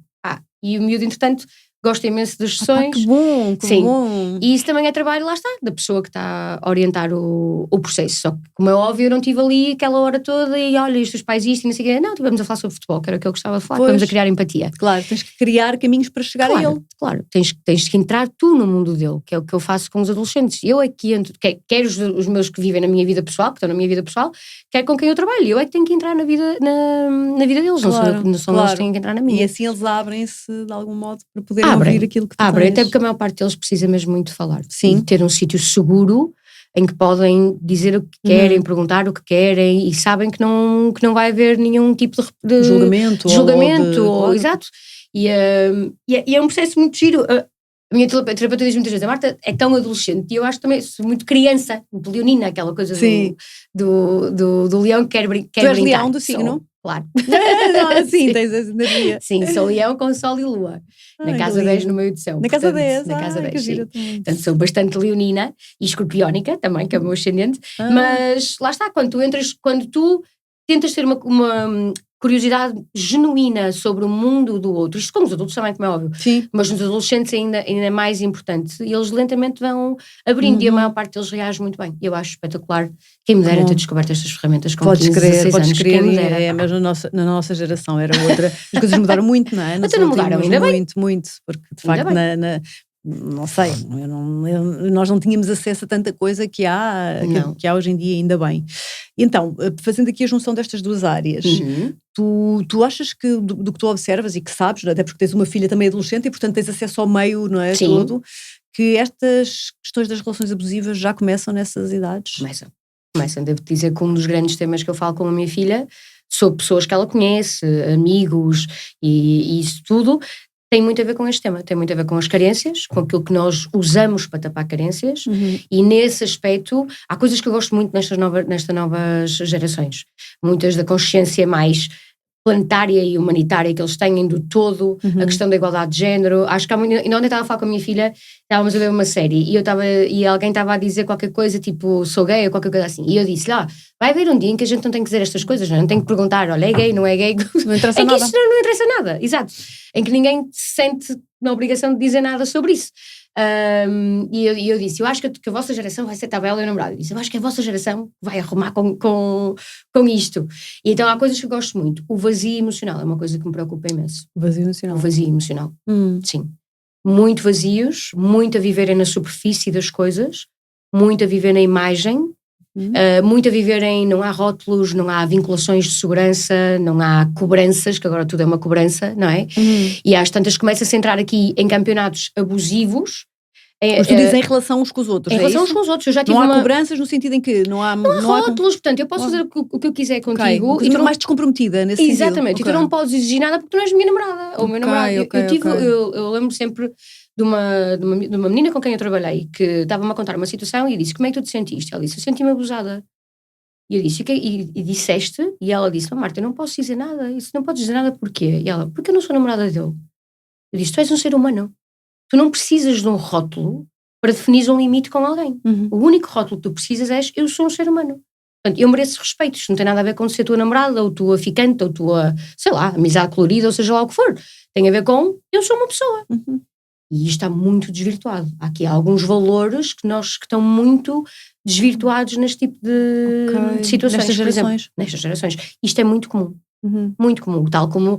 e o miúdo, entretanto, gosto imenso das sessões. Que bom, Sim. bom. E isso também é trabalho, lá está, da pessoa que está a orientar o processo. Só que, como é óbvio, eu não estive ali aquela hora toda e olha, isto, os pais isto e não sei o quê. Não, estivemos a falar sobre futebol, que era o que eu gostava de falar, estivemos a criar empatia. Claro, tens que criar caminhos para chegar a ele. Claro, tens que entrar tu no mundo dele, que é o que eu faço com os adolescentes. Eu é que entro, quer os meus que vivem na minha vida pessoal, que estão na minha vida pessoal, quer com quem eu trabalho. Eu é que tenho que entrar na vida deles, claro, não são eles que têm que entrar na minha. E assim eles abrem-se de algum modo para poderem ouvir aquilo que tu tens. Até porque a maior parte deles precisa mesmo muito de falar. Sim. E ter um sítio seguro em que podem dizer o que querem, perguntar o que querem e sabem que não vai haver nenhum tipo de julgamento. Claro. Exato. E é um processo muito giro. A minha terapeuta diz muitas vezes, a Marta é tão adolescente e eu acho também muito criança, muito leonina, aquela coisa do leão que quer brincar. Tu és leão do signo? Claro. Sim, tens essa energia. Sim, sou leão com sol e lua. Na casa 10 no meio do céu. Na casa 10? Na casa 10, sim. Portanto, sou bastante leonina e escorpiónica também, que é o meu ascendente. Mas lá está, quando tu tentas ter uma curiosidade genuína sobre o mundo do outro, isto com os adultos também, como é óbvio, sim. Mas nos adolescentes ainda é mais importante, e eles lentamente vão abrindo, e a maior parte deles reage muito bem. Eu acho espetacular. Quem me dera ter descoberto estas ferramentas com 15, 16 anos. Quem me dera. Mas na nossa geração era outra. As coisas mudaram muito, não é? Mas não mudaram ainda bem. Muito, porque de facto não sei, nós não tínhamos acesso a tanta coisa que há hoje em dia, ainda bem. Então, fazendo aqui a junção destas duas áreas, tu achas que do que tu observas e que sabes, até porque tens uma filha também adolescente e portanto tens acesso ao meio, não é? Sim. Todo, que estas questões das relações abusivas já começam nessas idades? Começam, devo dizer que um dos grandes temas que eu falo com a minha filha, sobre pessoas que ela conhece, amigos e isso tudo, tem muito a ver com este tema, tem muito a ver com as carências, com aquilo que nós usamos para tapar carências, e nesse aspecto há coisas que eu gosto muito nestas novas gerações, muitas da consciência mais planetária e humanitária que eles têm do todo, a questão da igualdade de género, acho que há muito. E ontem estava a falar com a minha filha, estávamos a ver uma série e alguém estava a dizer qualquer coisa tipo, sou gay ou qualquer coisa assim, e eu disse, vai haver um dia em que a gente não tem que dizer estas coisas, não tem que perguntar, olha, é gay, não é gay, não interessa em que nada. Isso não interessa nada, exato, em que ninguém se sente na obrigação de dizer nada sobre isso. E eu disse, eu acho que a vossa geração vai ser tabela e namorado. Eu disse, eu acho que a vossa geração vai arrumar com isto. E então há coisas que eu gosto muito. O vazio emocional é uma coisa que me preocupa imenso. O vazio emocional? O vazio emocional, sim. Muito vazios, muito a viverem na superfície das coisas, muito a viver na imagem Muito a viverem, não há rótulos, não há vinculações de segurança, não há cobranças, que agora tudo é uma cobrança, não é? E às tantas começa-se a entrar aqui em campeonatos abusivos. Mas tu dizes em relação uns com os outros, em relação uns com os outros. Eu já tive não há cobranças no sentido em que não há rótulos, portanto, eu posso fazer o que eu quiser contigo. E tu não mais descomprometida nesse sentido. Exatamente, e tu não podes exigir nada porque tu não és minha namorada ou meu namorado. Eu lembro sempre de uma menina com quem eu trabalhei que estava-me a contar uma situação e eu disse: como é que tu te sentiste? Ela disse: eu senti-me abusada. E eu disse: e disseste? E ela disse: Marta, eu não posso dizer nada. Isso não podes dizer nada porquê? E ela: porque eu não sou namorada dele. Eu disse: tu és um ser humano. Tu não precisas de um rótulo para definir um limite com alguém. O único rótulo que tu precisas é: eu sou um ser humano. Portanto, eu mereço respeito. Isto não tem nada a ver com ser tua namorada, ou tua ficante, ou tua, sei lá, amizade colorida, ou seja lá o que for. Tem a ver com: eu sou uma pessoa. E isto está muito desvirtuado. Há aqui alguns valores que estão muito desvirtuados neste tipo de situações. Nestas gerações. Isto é muito comum. Muito comum. Tal como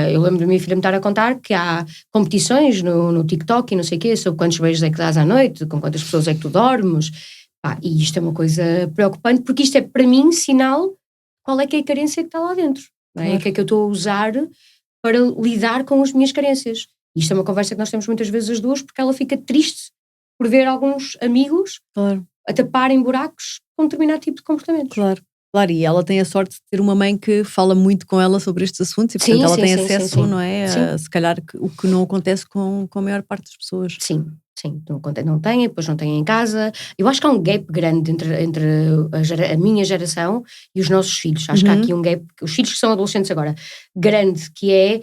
eu lembro da minha filha me estar a contar que há competições no TikTok e não sei o quê, sobre quantos beijos é que dás à noite, com quantas pessoas é que tu dormes. E isto é uma coisa preocupante, porque isto é, para mim, sinal qual é que é a carência que está lá dentro. Não é? O que é que eu estou a usar para lidar com as minhas carências. Isto é uma conversa que nós temos muitas vezes as duas, porque ela fica triste por ver alguns amigos a taparem buracos com um determinado tipo de comportamentos. Claro, e ela tem a sorte de ter uma mãe que fala muito com ela sobre estes assuntos e, portanto, ela tem acesso, não é? A, se calhar, o que não acontece com a maior parte das pessoas. Sim, não têm, depois não têm em casa. Eu acho que há um gap grande entre a minha geração e os nossos filhos. Acho que há aqui um gap, os filhos que são adolescentes agora, grande, que é,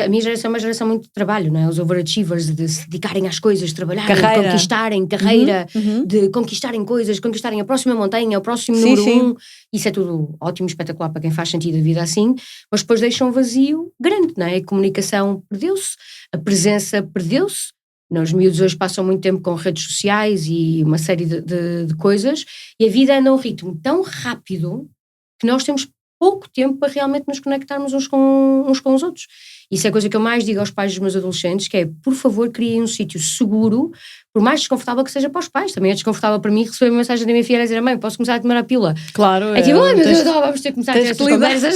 a minha geração é uma geração muito de trabalho, não é? Os overachievers, de se dedicarem às coisas, de trabalharem, de conquistarem carreira, de conquistarem coisas, conquistarem a próxima montanha, o próximo número 1. Isso é tudo ótimo, espetacular para quem faz sentido a vida assim, mas depois deixa um vazio grande, não é? A comunicação perdeu-se, a presença perdeu-se. Os miúdos hoje passam muito tempo com redes sociais e uma série de coisas, e a vida anda a um ritmo tão rápido que nós temos pouco tempo para realmente nos conectarmos uns com os outros. Isso é a coisa que eu mais digo aos pais dos meus adolescentes, que é: por favor, criem um sítio seguro, por mais desconfortável que seja para os pais. Também é desconfortável para mim receber uma mensagem da minha filha a dizer: mãe, posso começar a tomar a pílula? Claro. É tipo: ai meu Deus, vamos ter que começar a ter estas conversas.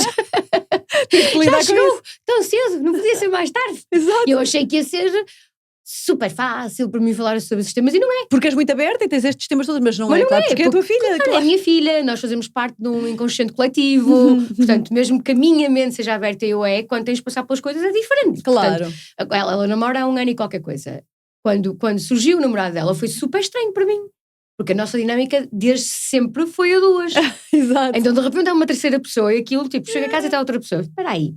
Já chegou tão cedo, não podia ser mais tarde. Exato. E eu achei que ia ser super fácil para mim falar sobre esses temas, e não é. Porque és muito aberta e tens estes temas todos, mas não é, claro, porque é a tua filha. Claro. É a minha filha, nós fazemos parte de um inconsciente coletivo, portanto, mesmo que a minha mente seja aberta, quando tens de passar pelas coisas é diferente. Claro. Portanto, ela namora há 1 ano e qualquer coisa. Quando surgiu o namorado dela, foi super estranho para mim. Porque a nossa dinâmica desde sempre foi a duas. Exato. Então de repente há uma terceira pessoa e aquilo, tipo, chega a casa e está outra pessoa. Espera aí.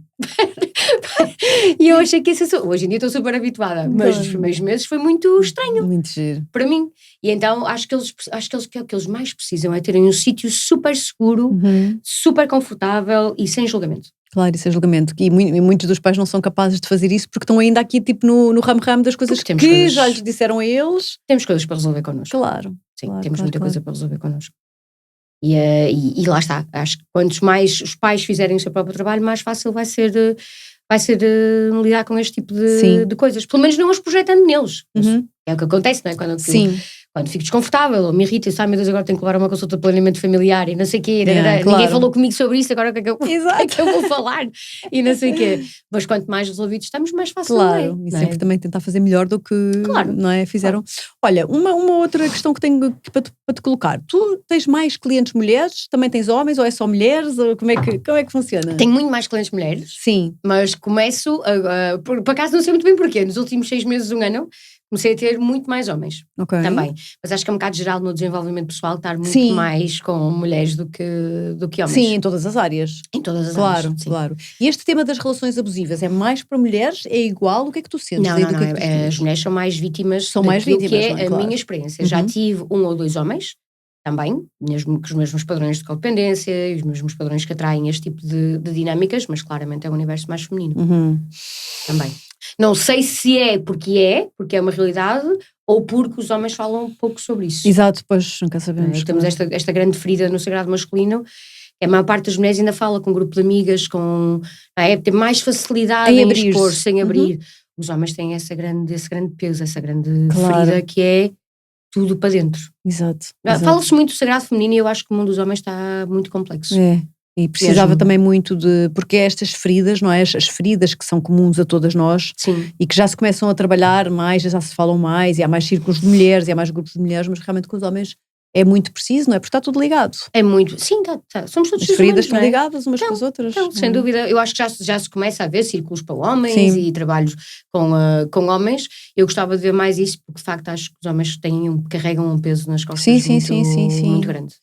E eu achei que hoje em dia estou super habituada, mas nos primeiros meses foi muito estranho. Muito giro. Para mim. E então acho que o que eles mais precisam é terem um sítio super seguro, super confortável e sem julgamento. Claro, e sem julgamento. E muitos dos pais não são capazes de fazer isso porque estão ainda aqui tipo no ramo-ramo das coisas que já lhes disseram a eles. Temos coisas para resolver connosco. Claro. Sim, temos muita coisa para resolver connosco. E lá está. Acho que quantos mais os pais fizerem o seu próprio trabalho, mais fácil vai ser lidar com este tipo de coisas. Pelo menos não os projetando neles. É o que acontece, não é? Quando fico desconfortável ou me irrita, meu Deus, agora tenho que levar uma consulta de planeamento familiar e não sei o quê, ninguém falou comigo sobre isso, agora o que é que eu vou falar e não sei o quê. Mas quanto mais resolvidos estamos, mais fácil claro, e sempre também tentar fazer melhor do que não é, fizeram. Olha, uma outra questão que tenho para te colocar: tu tens mais clientes mulheres, também tens homens, ou é só mulheres, ou como é que funciona? Tenho muito mais clientes mulheres. Sim. Mas começo, por acaso não sei muito bem porquê, nos últimos 6 meses, 1 ano, comecei a ter muito mais homens também. Mas acho que é um bocado geral no desenvolvimento pessoal estar muito mais com mulheres do que homens. Sim, em todas as áreas. Em todas as áreas. Claro. E este tema das relações abusivas é mais para mulheres? É igual? O que é que tu sentes? Não. As mulheres são mais vítimas. Que é a minha experiência. Já tive 1 ou 2 homens também, mesmo com os mesmos padrões de codependência e os mesmos padrões que atraem este tipo de dinâmicas, mas claramente é um universo mais feminino. Também. Não sei se é porque é uma realidade, ou porque os homens falam um pouco sobre isso. Exato, pois nunca sabemos. Temos esta grande ferida no sagrado masculino, que a maior parte das mulheres ainda fala com um grupo de amigas, tem mais facilidade em expor-se, em abrir. Os homens têm esse grande peso, essa grande ferida, que é: tudo para dentro. Exato. Fala-se muito do sagrado feminino e eu acho que o mundo dos homens está muito complexo. E precisava também muito de... Porque estas feridas, não é? As feridas que são comuns a todas nós. Sim. E que já se começam a trabalhar mais, já se falam mais, e há mais círculos de mulheres, e há mais grupos de mulheres, mas realmente com os homens é muito preciso, não é? Porque está tudo ligado. É muito... Sim, somos todos as feridas humanos, estão ligadas umas com as outras. Então, sem dúvida, eu acho que já se começa a ver círculos para homens e trabalhos com homens. Eu gostava de ver mais isso, porque de facto acho que os homens carregam um peso nas costas muito grande.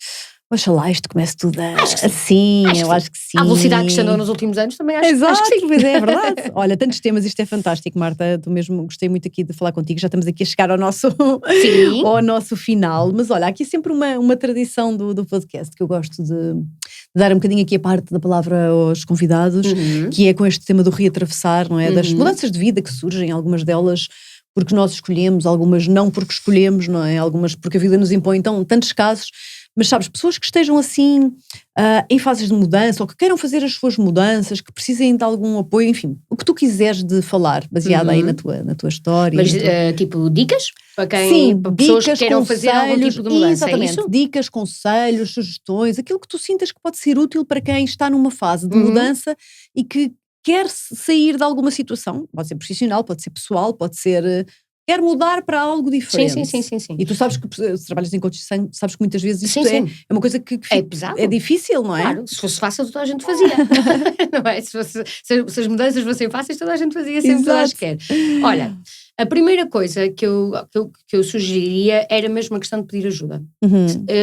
Oxalá isto comece tudo assim, eu acho que sim. A velocidade que se andou nos últimos anos também acho que sim. Pois é verdade. Olha, tantos temas, isto é fantástico, Marta, tu mesmo gostei muito aqui de falar contigo, já estamos aqui a chegar ao nosso final, mas olha, há aqui sempre uma tradição do podcast que eu gosto de dar um bocadinho aqui a parte da palavra aos convidados, que é com este tema do reatravessar, não é? Das mudanças de vida que surgem, algumas delas porque nós escolhemos, algumas não porque escolhemos, não é? Algumas porque a vida nos impõe, então, tantos casos. Mas sabes, pessoas que estejam assim em fases de mudança ou que queiram fazer as suas mudanças, que precisem de algum apoio, enfim, o que tu quiseres de falar, baseado aí na tua história. Mas tipo dicas? Para para pessoas que queiram fazer algum tipo de mudança, exatamente, é isso? Dicas, conselhos, sugestões, aquilo que tu sintas que pode ser útil para quem está numa fase de mudança e que quer sair de alguma situação, pode ser profissional, pode ser pessoal, pode ser... quer mudar para algo diferente. Sim. E tu sabes que se trabalhas em coaching, sabes que muitas vezes isto é uma coisa que é pesado. É difícil, não é? Claro, se fosse fácil toda a gente fazia. Não é? Se as mudanças fossem fáceis, toda a gente fazia sempre toda a gente quer. Olha, a primeira coisa que eu sugeriria era mesmo a questão de pedir ajuda.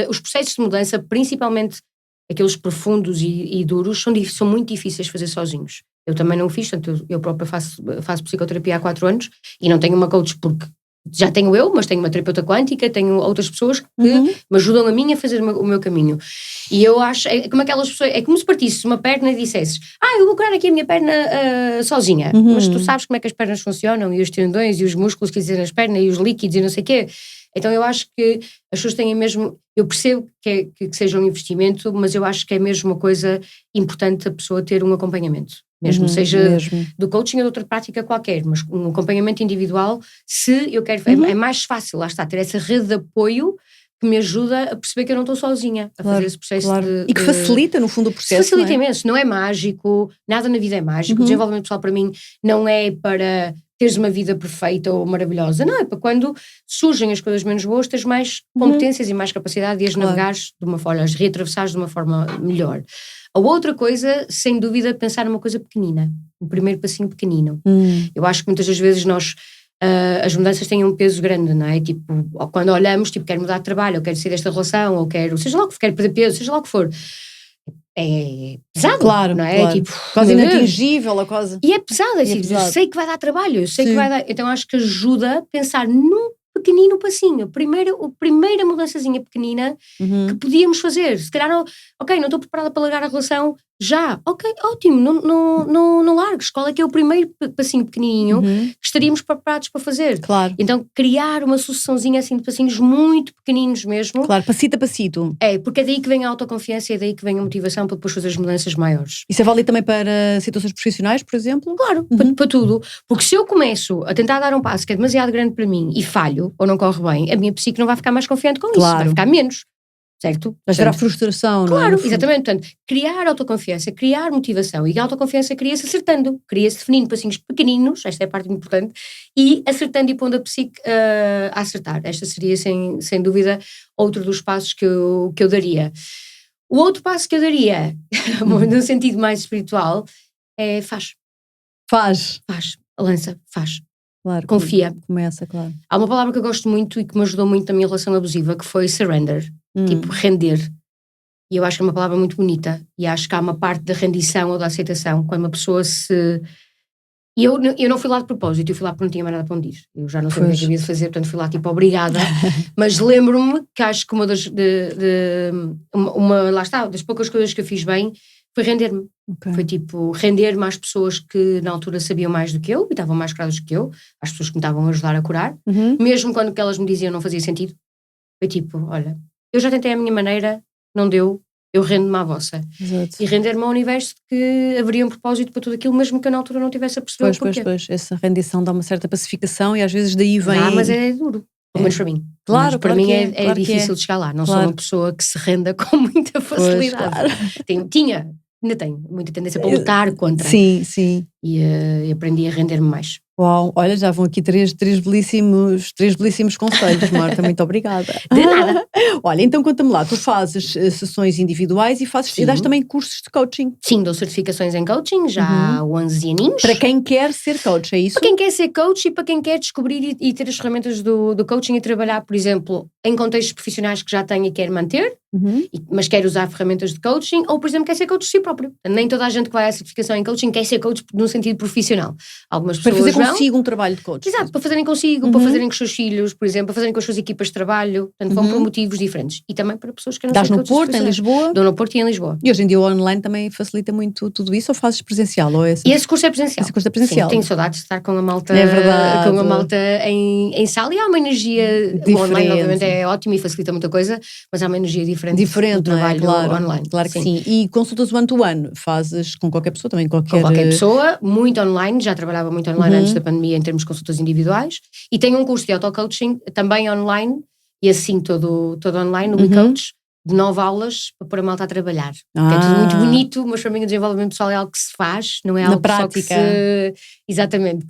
Os processos de mudança, principalmente aqueles profundos e duros, são muito difíceis de fazer sozinhos. Eu também não o fiz, portanto eu própria faço psicoterapia há 4 anos e não tenho uma coach porque já tenho eu, mas tenho uma terapeuta quântica, tenho outras pessoas que me ajudam a mim a fazer o meu caminho. E eu acho, é como aquelas pessoas, é como se partisses uma perna e dissesses, eu vou curar aqui a minha perna sozinha, mas tu sabes como é que as pernas funcionam e os tendões e os músculos que dizem nas pernas e os líquidos e não sei o quê. Então eu acho que as pessoas têm mesmo, eu percebo que seja um investimento, mas eu acho que é mesmo uma coisa importante a pessoa ter um acompanhamento. Seja do coaching ou de outra prática qualquer, mas um acompanhamento individual, se eu quero, é mais fácil, lá está, ter essa rede de apoio que me ajuda a perceber que eu não estou sozinha a fazer esse processo e que facilita no fundo o processo. Facilita imenso, não é mágico, nada na vida é mágico, o desenvolvimento pessoal para mim não é para teres uma vida perfeita ou maravilhosa, não, é para quando surgem as coisas menos boas, teres mais competências e mais capacidade de as navegares de uma forma, as reatravessares de uma forma melhor. A outra coisa, sem dúvida, pensar numa coisa pequenina, um primeiro passinho pequenino. Eu acho que muitas das vezes as mudanças têm um peso grande, não é? Tipo, quando olhamos, tipo, quero mudar de trabalho, ou quero sair desta relação, ou seja lá o que for, quero perder peso, seja lá o que for. É pesado, não é? Claro. Tipo, quase inatingível a coisa. E é pesado, é assim, eu sei que vai dar trabalho, eu sei que vai dar. Então acho que ajuda a pensar num pequenino passinho. A primeira mudançazinha pequenina que podíamos fazer. Se calhar não, não estou preparada para largar a relação já. Ótimo, não largues. Qual é que é o primeiro passinho pequenininho que estaríamos preparados para fazer? Claro. Então criar uma sucessãozinha assim de passinhos muito pequeninos mesmo. Claro, passito a passito. É, porque é daí que vem a autoconfiança e é daí que vem a motivação para depois fazer as mudanças maiores. Isso é válido também para situações profissionais, por exemplo? Claro, para tudo. Porque se eu começo a tentar dar um passo que é demasiado grande para mim e falho, ou não corre bem, a minha psique não vai ficar mais confiante com isso, vai ficar menos. Certo? Vai gerar frustração, não é? Claro, exatamente. Portanto, criar autoconfiança, criar motivação, e a autoconfiança cria-se acertando, cria-se definindo passinhos pequeninos, esta é a parte importante, e acertando e pondo a psique a acertar. Esta seria, sem dúvida, outro dos passos que eu daria. O outro passo que eu daria, num sentido mais espiritual, é faz. Lança, faz. Claro, confia. Começa, claro. Há uma palavra que eu gosto muito e que me ajudou muito na minha relação abusiva, que foi surrender. Tipo, render. E eu acho que é uma palavra muito bonita. E acho que há uma parte da rendição ou da aceitação, quando uma pessoa se... E eu não fui lá de propósito, eu fui lá porque não tinha mais nada para onde ir. Eu já não sei o que havia de fazer, portanto fui lá tipo, obrigada. Mas lembro-me que acho que uma lá está, das poucas coisas que eu fiz bem, foi render-me. Foi tipo, render-me às pessoas que na altura sabiam mais do que eu e estavam mais curadas do que eu, às pessoas que me estavam a ajudar a curar, mesmo quando o que elas me diziam não fazia sentido. Foi tipo, olha, eu já tentei a minha maneira, não deu, eu rendo-me à vossa. Exato. E render-me ao universo de que haveria um propósito para tudo aquilo, mesmo que eu na altura não tivesse a perceber o porquê. Pois, essa rendição dá uma certa pacificação e às vezes daí vem... mas é duro, pelo menos para mim. Claro, Mas para claro mim que é claro que difícil de chegar lá. Não sou Claro. uma pessoa que se renda com muita facilidade. claro. Ainda tenho muita tendência para lutar contra. Sim, sim. E aprendi a render-me mais. Uau, olha, já vão aqui três belíssimos conselhos, Marta, muito obrigada. De nada. Olha, então conta-me lá, tu fazes sessões individuais e dás Sim. também cursos de coaching. Sim, dou certificações em coaching já há 11 aninhos. Para quem quer ser coach, é isso? Para quem quer ser coach e para quem quer descobrir e ter as ferramentas do coaching e trabalhar, por exemplo, em contextos profissionais que já tem e quer manter, mas quer usar ferramentas de coaching, ou por exemplo quer ser coach de si próprio. Nem toda a gente que vai à certificação em coaching quer ser coach no sentido profissional. Algumas Para pessoas fazer consigo um trabalho de coach. Exato, para fazerem consigo, para fazerem com os seus filhos, por exemplo, para fazerem com as suas equipas de trabalho, portanto vão por motivos diferentes. E também para pessoas que não Dás são no coaches Porto, em profissionais. Lisboa? Dou no Porto e em Lisboa. E hoje em dia o online também facilita muito tudo isso, ou fazes presencial? Ou é E esse curso é presencial. Esse curso é presencial. Sim, tenho saudades de estar com a malta, É verdade. com a malta em sala, e há uma energia, o online obviamente é ótimo e facilita muita coisa, mas há uma energia diferente do trabalho online. Claro que sim. E consultas one-to-one fazes com qualquer pessoa também? Com qualquer pessoa, muito online, já trabalhava muito online antes da pandemia em termos de consultas individuais, e tenho um curso de auto-coaching também online, e assim todo online, no WeCoach, de 9 aulas para pôr a malta a trabalhar. É tudo muito bonito, mas para mim o desenvolvimento pessoal é algo que se faz, não é algo na prática. Só que se... Exatamente,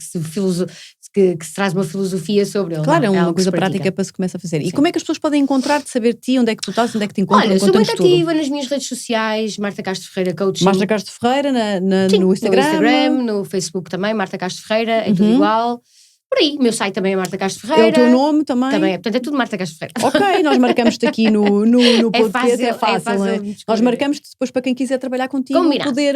que se traz uma filosofia sobre ele. Claro, não, é uma coisa pratica. prática para se começar a fazer. Sim. E como é que as pessoas podem encontrar-te, saber de ti, onde é que tu estás, onde é que te encontram? Olha, sou muito ativa nas minhas redes sociais, Marta Castro Ferreira Coaching. Marta Castro Ferreira Sim, no Instagram. No Instagram, no Facebook também, Marta Castro Ferreira, é tudo igual. Por aí, o meu site também é Marta Castro Ferreira. É o teu nome também? Também é, portanto é tudo Marta Castro Ferreira. Ok, nós marcamos-te aqui no podcast, é fácil, não é? Nós marcamos-te depois para quem quiser trabalhar contigo,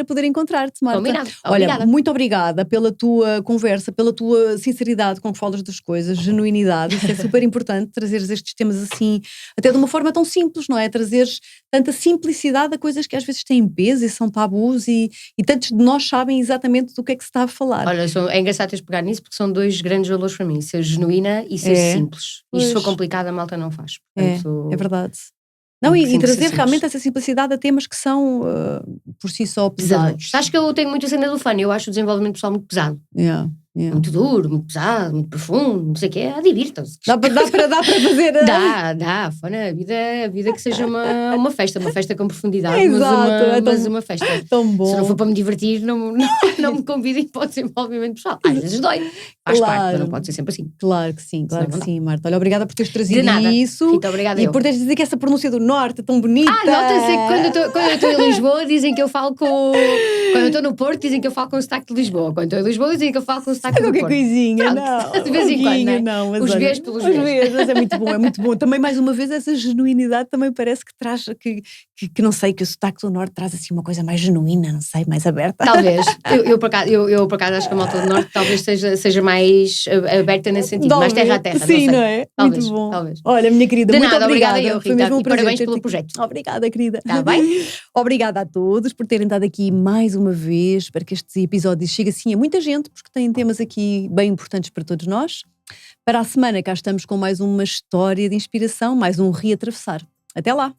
poder encontrar-te, Marta. Combinado. Olha, obrigada. muito obrigada pela tua conversa, pela tua sinceridade com que falas das coisas, genuinidade, isso é super importante, trazeres estes temas assim, até de uma forma tão simples, não é? Trazeres tanta simplicidade a coisas que às vezes têm peso e são tabus e tantos de nós sabem exatamente do que é que se está a falar. Olha, é engraçado teres pegar nisso porque são dois grandes valores para mim, ser genuína e ser simples. E se for complicado a malta não faz. Portanto, é verdade. Não, e trazer realmente essa simplicidade a temas que são por si só pesados. Acho que eu tenho muito a cena do fun, eu acho o desenvolvimento pessoal muito pesado. Muito duro, muito pesado, muito profundo, não sei o quê, divirtam-se. Dá para fazer. Dá, fun, a vida que seja uma festa com profundidade, Exato, mas uma festa. Tão bom. Se não for para me divertir, não me convidem para o desenvolvimento pessoal. Às vezes dói, faz parte, mas não pode ser sempre assim. Claro que sim, Marta. Olha, obrigada por teres trazido de nada. isso. Rita, obrigada e por teres dizer que essa pronúncia do norte é tão bonita. Nota-se que quando eu estou em Lisboa dizem que eu falo com... Quando eu estou no Porto dizem que eu falo com o sotaque de Lisboa. Quando estou em Lisboa dizem que eu falo com o sotaque do Porto. Qualquer coisinha, não. De vez em quando, não. Mas os olha, Vs pelos Vs. Mas é muito bom, é muito bom. Também, mais uma vez, essa genuinidade também parece que traz, que não sei, que o sotaque do Norte traz assim uma coisa mais genuína, não sei, mais aberta. Talvez. Eu por acaso acho que a malta do Norte talvez seja mais aberta nesse sentido, mais terra a terra. Sim, não é? Talvez, muito bom. Talvez. Olha, minha querida, de muito nada, obrigada. Eu, Rita, foi mesmo um prazer. Parabéns pelo projeto. Obrigada, querida. Está bem? Obrigada a todos por terem estado aqui mais uma vez. Espero que estes episódios cheguem assim a muita gente, porque têm temas aqui bem importantes para todos nós. Para a semana cá estamos com mais uma história de inspiração, mais um reatravessar. Até lá!